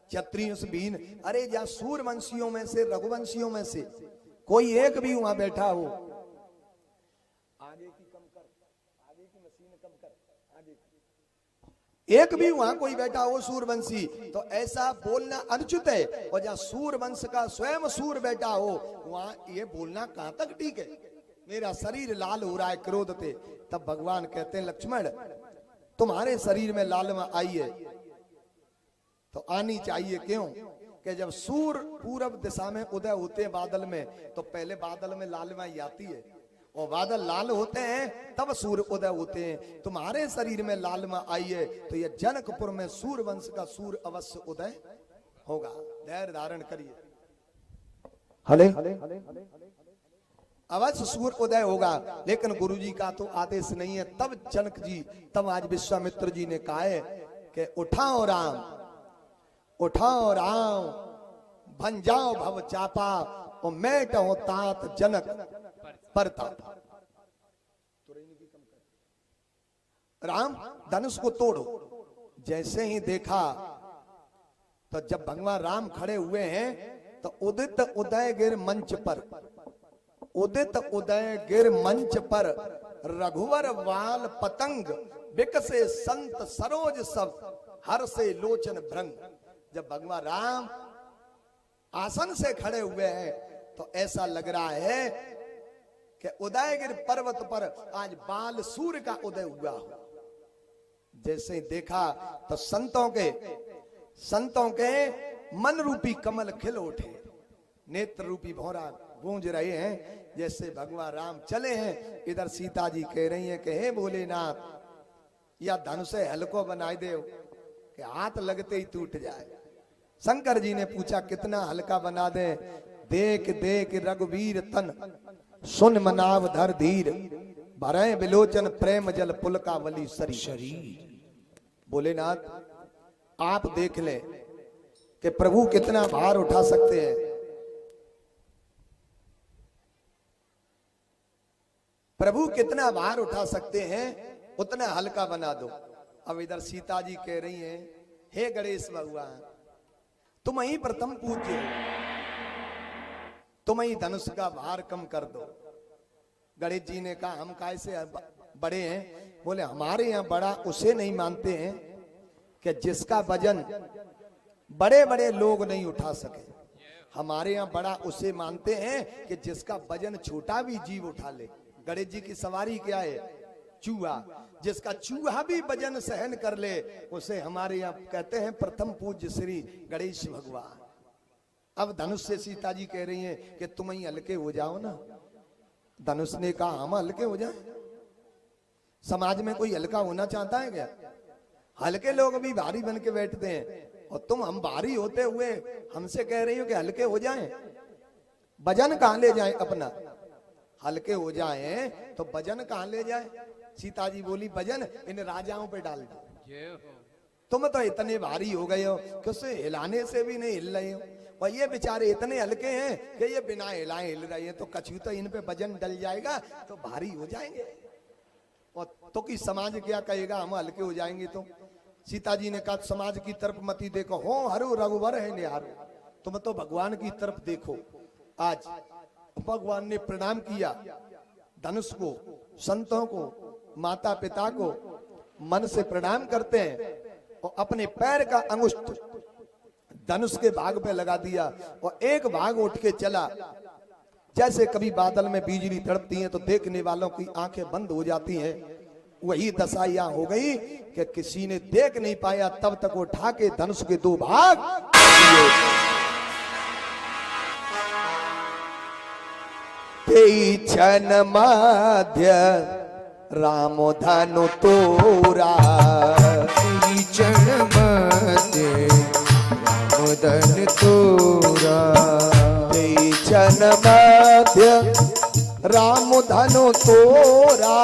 क्षत्रियों से बीन, अरे या सूर्यवंशियों में से, रघुवंशियों में से कोई एक भी वहां बैठा हो, आगे की कम कर, आगे की मशीन कम कर, आगे एक भी वहां कोई बैठा हो सूरवंशी, तो ऐसा बोलना अनुचित है। और जहां सूरवंश का स्वयं सूर बैठा हो वहां ये बोलना कहां तक ठीक है? मेरा शरीर लाल हो रहा है क्रोध से। तब भगवान कहते हैं लक्ष्मण तुम्हारे शरीर में लालिमा आई है तो आनी चाहिए। क्यों? कि जब सूर पूरब दिशा में उदय होते हैं बादल में, तो पहले बादल में लालिमा आती है और बादल लाल होते हैं तब सूर्य उदय होते हैं। तुम्हारे शरीर में लालिमा आई है तो ये जनकपुर में सूर्य वंश का सूर्य अवश्य उदय होगा। धैर्य धारण करिए, हले अवश्य सूर्य उदय होगा। लेकिन गुरुजी का तो आदेश नहीं है। तब जनक जी, तब आज विश्वामित्र जी ने कहा है कि उठाओ राम, उठाओ राम, बन जाओ भव चापा और मैट हो तात जनक परताप। राम धनुष को तोड़ो। जैसे ही देखा तो जब भगवान राम खड़े हुए हैं तो उदित उदय गिर मंच पर, उदित उदय गिर मंच पर रघुवर वाल पतंग विकसे संत सरोज सब हर से लोचन भ्रंग। जब भगवान राम आसन से खड़े हुए हैं तो ऐसा लग रहा है कि उदयगिर पर्वत पर आज बाल सूर्य का उदय हुआ हो। जैसे देखा तो संतों के मन रूपी कमल खिल उठे, नेत्र रूपी भौरा गूंज रहे हैं। जैसे भगवान राम चले हैं, इधर सीता जी कह रही हैं कि हे भोलेनाथ या धनुष हल्को बनाए दे कि हाथ लगते ही टूट जाए। शंकर जी ने पूछा कितना हल्का बना दे? देख देख रघुवीर तन सुन मनाव धर धीर भरे विलोचन प्रेम जल पुलकावली शरीर। भोलेनाथ आप देख ले कि प्रभु कितना भार उठा सकते हैं। प्रभु कितना भार उठा सकते हैं, उतना हल्का बना दो। अब इधर सीता जी कह रही हैं हे गणेश भगवान तुम ही प्रथम पूज्य हो, तुम ही धनुष का भार कम कर दो। गणेश जी ने कहा हम कैसे बड़े हैं? बोले हमारे यहाँ बड़ा उसे नहीं मानते हैं कि जिसका वजन बड़े बड़े लोग नहीं उठा सके। हमारे यहाँ बड़ा उसे मानते हैं कि जिसका वजन छोटा भी जीव उठा ले। गणेश जी की सवारी क्या है? चूहा। जिसका चूहा भी वजन सहन कर ले उसे हमारे यहाँ कहते हैं प्रथम पूज्य श्री गणेश भगवान। अब धनुष से सीता जी कह रही हैं कि तुम ही हल्के हो जाओ ना। धनुष ने कहा हम हल्के हो जाए? समाज में कोई हल्का होना चाहता है क्या? हल्के लोग भी भारी बन के बैठते हैं और तुम हम भारी होते हुए हमसे कह रही हो कि हल्के हो जाएं। वजन कहां ले जाएं अपना? हल्के हो जाएं तो वजन कहां ले जाएं? सीता जी बोली वजन इन राजाओं पे डाल दो। जय हो। तुम तो इतने भारी हो गए हो कि उसे हिलाने से भी नहीं हिल रहे हो और ये बेचारे इतने हल्के हैं कि ये बिना हिलाए हिल रहे हैं। तो कछु तो इन पे वजन डल जाएगा तो भारी हो जाएंगे। और तो कि समाज क्या कहेगा हम हल्के हो जाएंगे तो? सीता जी ने कहा समाज की तरफ मती देखो, हो हरु रघुवर है निहारो, तुम तो भगवान की तरफ देखो। आज भगवान ने प्रणाम किया धनुष को, संतों को, माता पिता को मन से प्रणाम करते हैं और अपने पैर का अंगुष्ठ धनुष के भाग पे लगा दिया और एक भाग उठ के चला। जैसे कभी बादल में बिजली तड़पती है तो देखने वालों की आंखें बंद हो जाती हैं, वही दशा यहाँ हो गई कि किसी ने देख नहीं पाया तब तक उठा के धनुष के दो भाग किए। तेई क्षण मध्य राम धनु तोरा, तेई क्षण मध्य राम धनु तोरा, तेई क्षण मध्य राम धनु तोरा,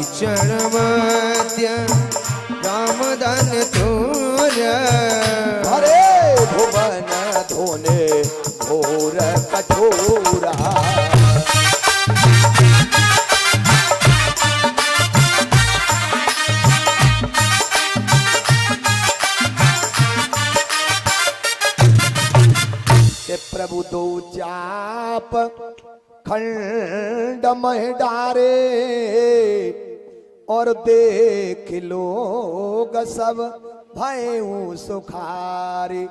क्षण मध्य राम धनु तोरा। हरे भुवन धोने घोर कठोरा, के प्रभु दो चाप खंड मह डारे और देख लोग सब भय सुखारे।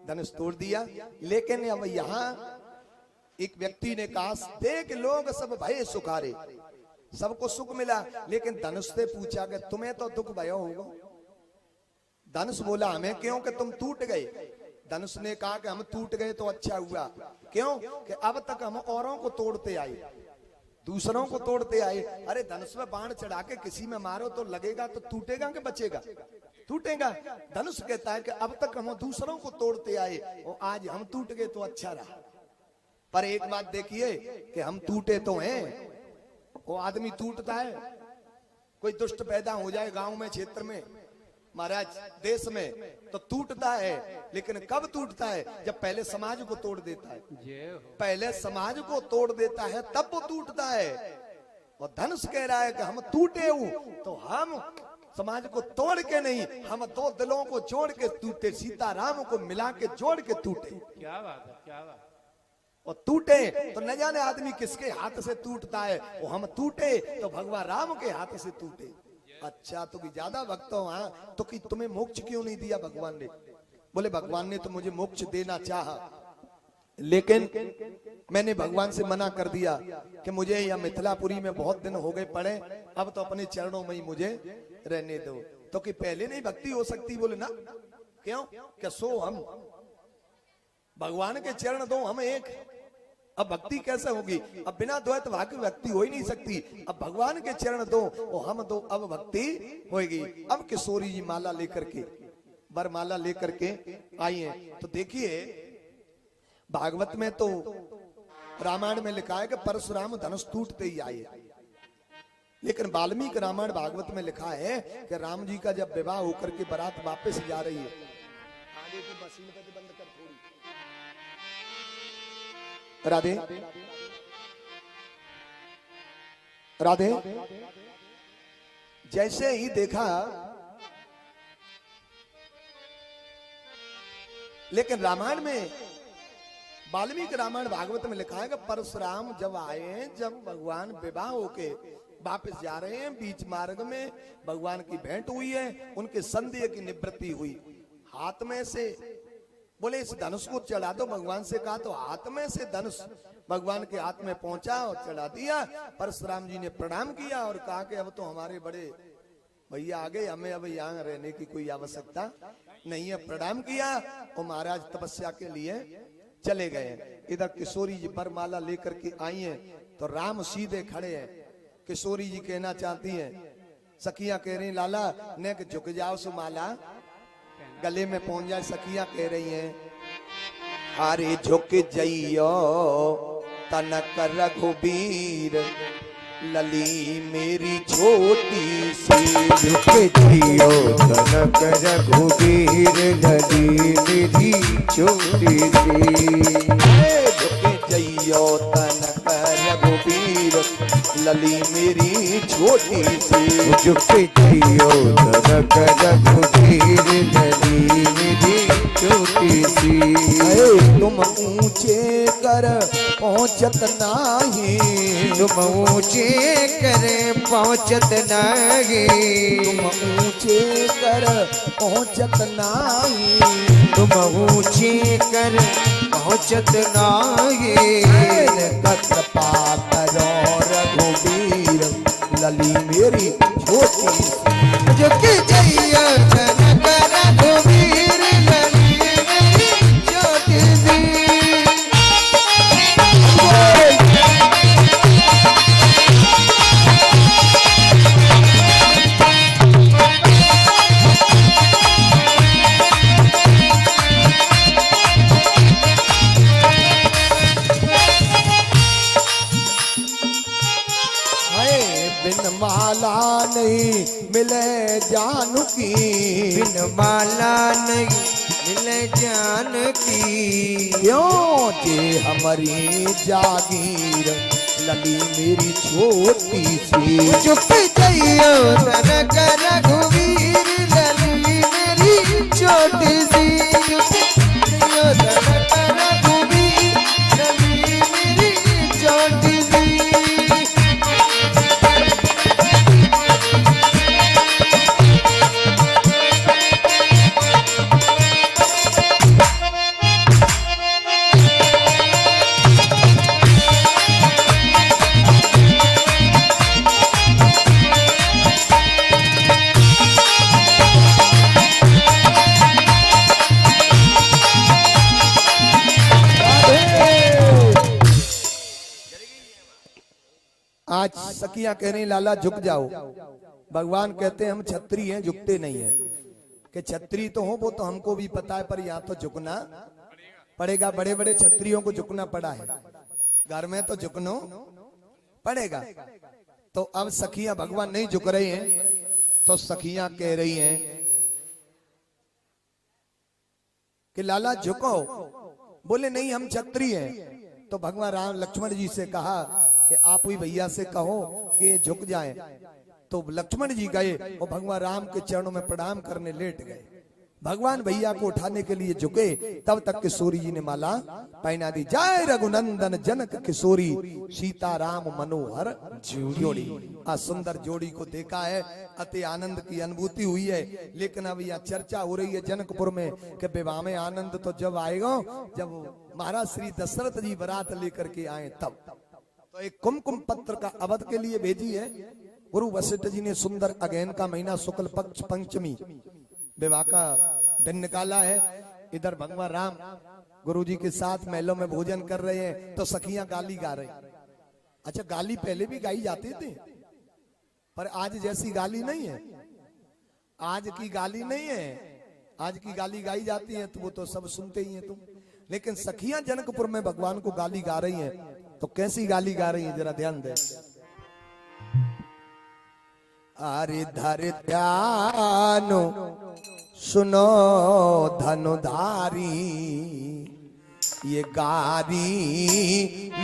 धनुष तोड़ दिया, लेकिन अब यहाँ एक व्यक्ति ने कहा देख लोग सब भय सुखारे, सबको सुख मिला। लेकिन धनुष से पूछा कि तुम्हें तो दुख भयो होगा। धनुष बोला हमें क्यों कि तुम टूट गए। धनुष ने कहा कि हम टूट गए तो अच्छा हुआ। क्यों कि अब तक हम औरों को तोड़ते आए, दूसरों को तोड़ते आए। अरे धनुष में बाण चढ़ा के किसी में मारो तो लगेगा तो टूटेगा कि बचेगा? टूटेगा। धनुष कहता है कि अब तक हम दूसरों को तोड़ते आए और आज हम टूट गए तो अच्छा रहा। पर एक बात देखिए कि हम टूटे तो हैं, वो आदमी टूटता है। कोई दुष्ट पैदा हो जाए गांव में, क्षेत्र में, महाराज देश में, तो टूटता है। लेकिन कब टूटता है? जब पहले समाज को तोड़ देता है। जय हो। पहले समाज को तोड़ देता है तब वो टूटता है। और धनुष कह रहा है कि हम टूटे हूं तो हम समाज को तोड़ के नहीं, हम दो दिलों को जोड़ के टूटे, सीताराम को मिला के जोड़ के टूटे। क्या बात है, क्या बात। और टूटे तो न जाने आदमी किसके हाथ से टूटता है, वो हम टूटे तो भगवान राम के हाथ से टूटे। अच्छा तो कि ज्यादा भक्त हो, हाँ तो कि तुम्हें मोक्ष क्यों नहीं दिया भगवान ने? बोले भगवान ने तो मुझे मोक्ष देना चाहा, लेकिन मैंने भगवान से मना कर दिया कि मुझे यह मिथिलापुरी में बहुत दिन हो गए पड़े, अब तो अपने चरणों में ही मुझे रहने दो। तो कि पहले नहीं भक्ति हो सकती? बोले ना। क्यों? क्या सो हम भगवान के चरण दो, हम एक। अब भक्ति कैसे होगी? अब बिना द्वैत भाव की भक्ति हो ही नहीं सकती। अब भगवान के चरण दो और हम दो, अब भक्ति होगी। अब किशोरी जी माला लेकर के, वरमाला लेकर के आई हैं। तो देखिए भागवत में तो रामायण में लिखा है कि परशुराम धनुष टूटते ही आए, लेकिन वाल्मीकि रामायण भागवत में लिखा है कि राम जी का जब विवाह होकर के बारात वापस जा रही है, आगे की मशीन पे बंद कर थोड़ी, राधे राधे, जैसे ही देखा, लेकिन रामायण में वाल्मीकि रामायण भागवत में लिखा है कि परशुराम जब आए, जब भगवान विवाह होके वापस जा रहे हैं, बीच मार्ग में भगवान की भेंट हुई है, उनके संदेह की निवृत्ति हुई। हाथ में से बोले इस धनुष को चढ़ा दो, भगवान से कहा तो हाथ में से धनुष भगवान के हाथ में पहुंचा और चढ़ा दिया। परशुराम जी ने प्रणाम किया और कहा कि अब तो हमारे बड़े भैया आ गए, हमें अब यहाँ रहने की कोई आवश्यकता नहीं है। प्रणाम किया और महाराज तपस्या के लिए चले गए। इधर किशोरी जी वरमाला लेकर के आई हैं तो राम सीधे खड़े हैं। किशोरी जी कहना चाहती हैं, सखियां कह रही लाला ने कि झुक जाओ सुमाला गले में पहुंच जाए। सखियां कह रही हैं, अरे झुक जइयो तनक रघुबीर लली मेरी छोटी सी। झुक जियो तनक रघुबीर लली मेरी छोटी सी। झुक जइयो तनक रघुबीर लली मेरी छोटी सी। झुक जियो तनक रघुबीर लली मेरी छोटी सी। तुम ऊंचे कर पहुंचत नाही, तुम ऊंचे करे पहुंचत नाही। तुम ऊंचे कर पहुंचत नाही। तुम ऊंचे कर पहुंचत नाही। कृपा करो रघुबीर लली मेरी छोटी सी। झुक जइयो तनक रघुबीर लली मेरी छोटी सी। बिन माला नहीं मिले जानकी। बिन माला नहीं मिले जानकी। क्यों जे हमारी जागीर लली मेरी छोटी सी। झुक जइयो तनक रघुबीर लली मेरी छोटी सी। झुक जइयो तनक रघुबीर लली मेरी छोटी सी। आज सखियां कह रही लाला झुक जाओ। भगवान कहते हैं हम छत्री हैं, झुकते नहीं हैं। कि छत्री तो हो वो तो हमको भी पता है, पर यहाँ तो झुकना पड़ेगा। बड़े बड़े छत्रियों को झुकना पड़ा है, घर में तो झुकना पड़ेगा। तो अब सखियां भगवान नहीं झुक रही हैं तो सखियां कह रही हैं कि लाला झुको। बोले नहीं हम छत्री हैं। तो भगवान राम लक्ष्मण जी से कहा कि आप ही भैया से कहो कि ये झुक जाएं। तो लक्ष्मण जी गए और भगवान राम के चरणों में प्रणाम करने लेट गए। भगवान भैया को उठाने के लिए झुके, तब तक किशोरी जी ने माला पहना दी। जय रघुनंदन जनक किशोरी सीता राम मनोहर जोड़ी। सुंदर जोड़ी को देखा है, अति आनंद की अनुभूति हुई है। लेकिन अब यह चर्चा हो रही है जनकपुर में कि विवाह में आनंद तो जब आएगा जब महाराज श्री दशरथ जी बारात लेकर के आए तब। तो एक कुमकुम पत्र का अवध के लिए भेजी है। गुरु वशिष्ठ जी ने सुंदर अगहन का महीना शुक्ल पक्ष पंचमी विवाह का दिन निकाला है। इधर भगवान राम गुरु जी के साथ महलों में भोजन कर रहे हैं तो सखियां गाली गा रही। अच्छा, गाली पहले भी गाई जाती थी, पर आज जैसी गाली नहीं है। आज की गाली नहीं है, आज की गाली गाई जाती है तो वो तो सब सुनते ही हैं तुम। लेकिन सखियां जनकपुर में भगवान को गाली गा रही हैं, तो कैसी गाली गा रही है जरा ध्यान दे। अरे धर ध्यानो सुनो धनुधारी, ये गारी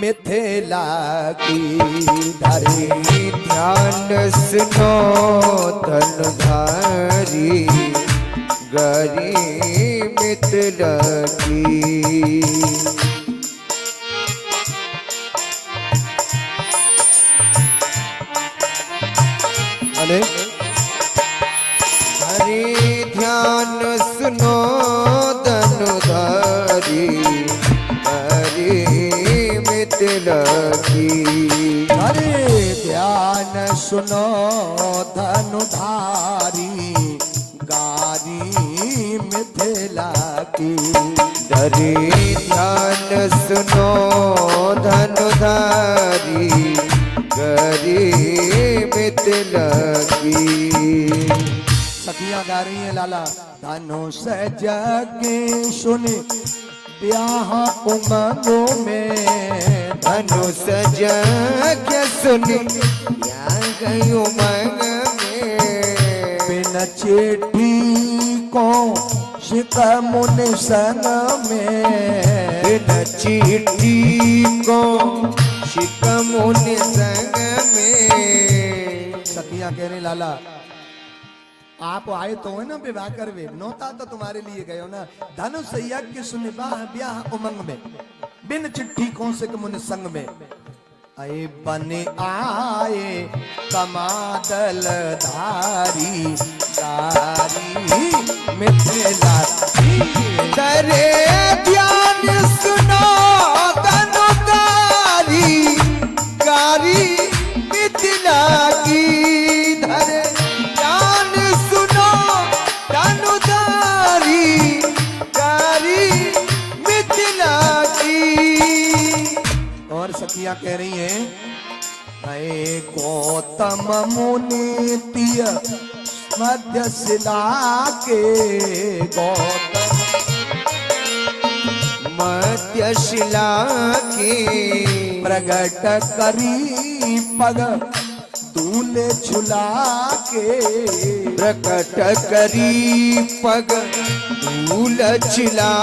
मिथिला की। धरे ध्यान सुनो धनुधारी, गारी मिथिला की। लगी। अरे ध्यान सुनो धनुधारी गारी मिथिला की। धरे ध्यान सुनो धनुधारी गरी मिथिला की। सखियां गा रही है लाला। धनुष जगे सुने ब्याह उमंगों में। धनुष जग सुनी या गई उमंग में। बिन चिट्ठी को शिक मुनि संग में। बिन चिट्ठी को शिक मुनि संग में। सखियां कह रही लाला आप आए तो है ना विवाह करवे, नौता तो तुम्हारे लिए गए हो ना। धनुष यज्ञ सुन ब्याह उमंग में। बिन चिट्ठी कौन से मुन संग में। आए बने आए कमादल धारी गारी मिथिला की। करे ध्यान सुनो धनुधारी गारी मिथिला की। धरे ध्यान सुनो धनुधारी गारी मिथिला की। और सखियां कह रही हैं अये गौतम मुनि तिय मध्य शिला के। गौतम मध्य शिला की। प्रगट करी पग दूल्हे झुला के। प्रकट करी पग धूल छिला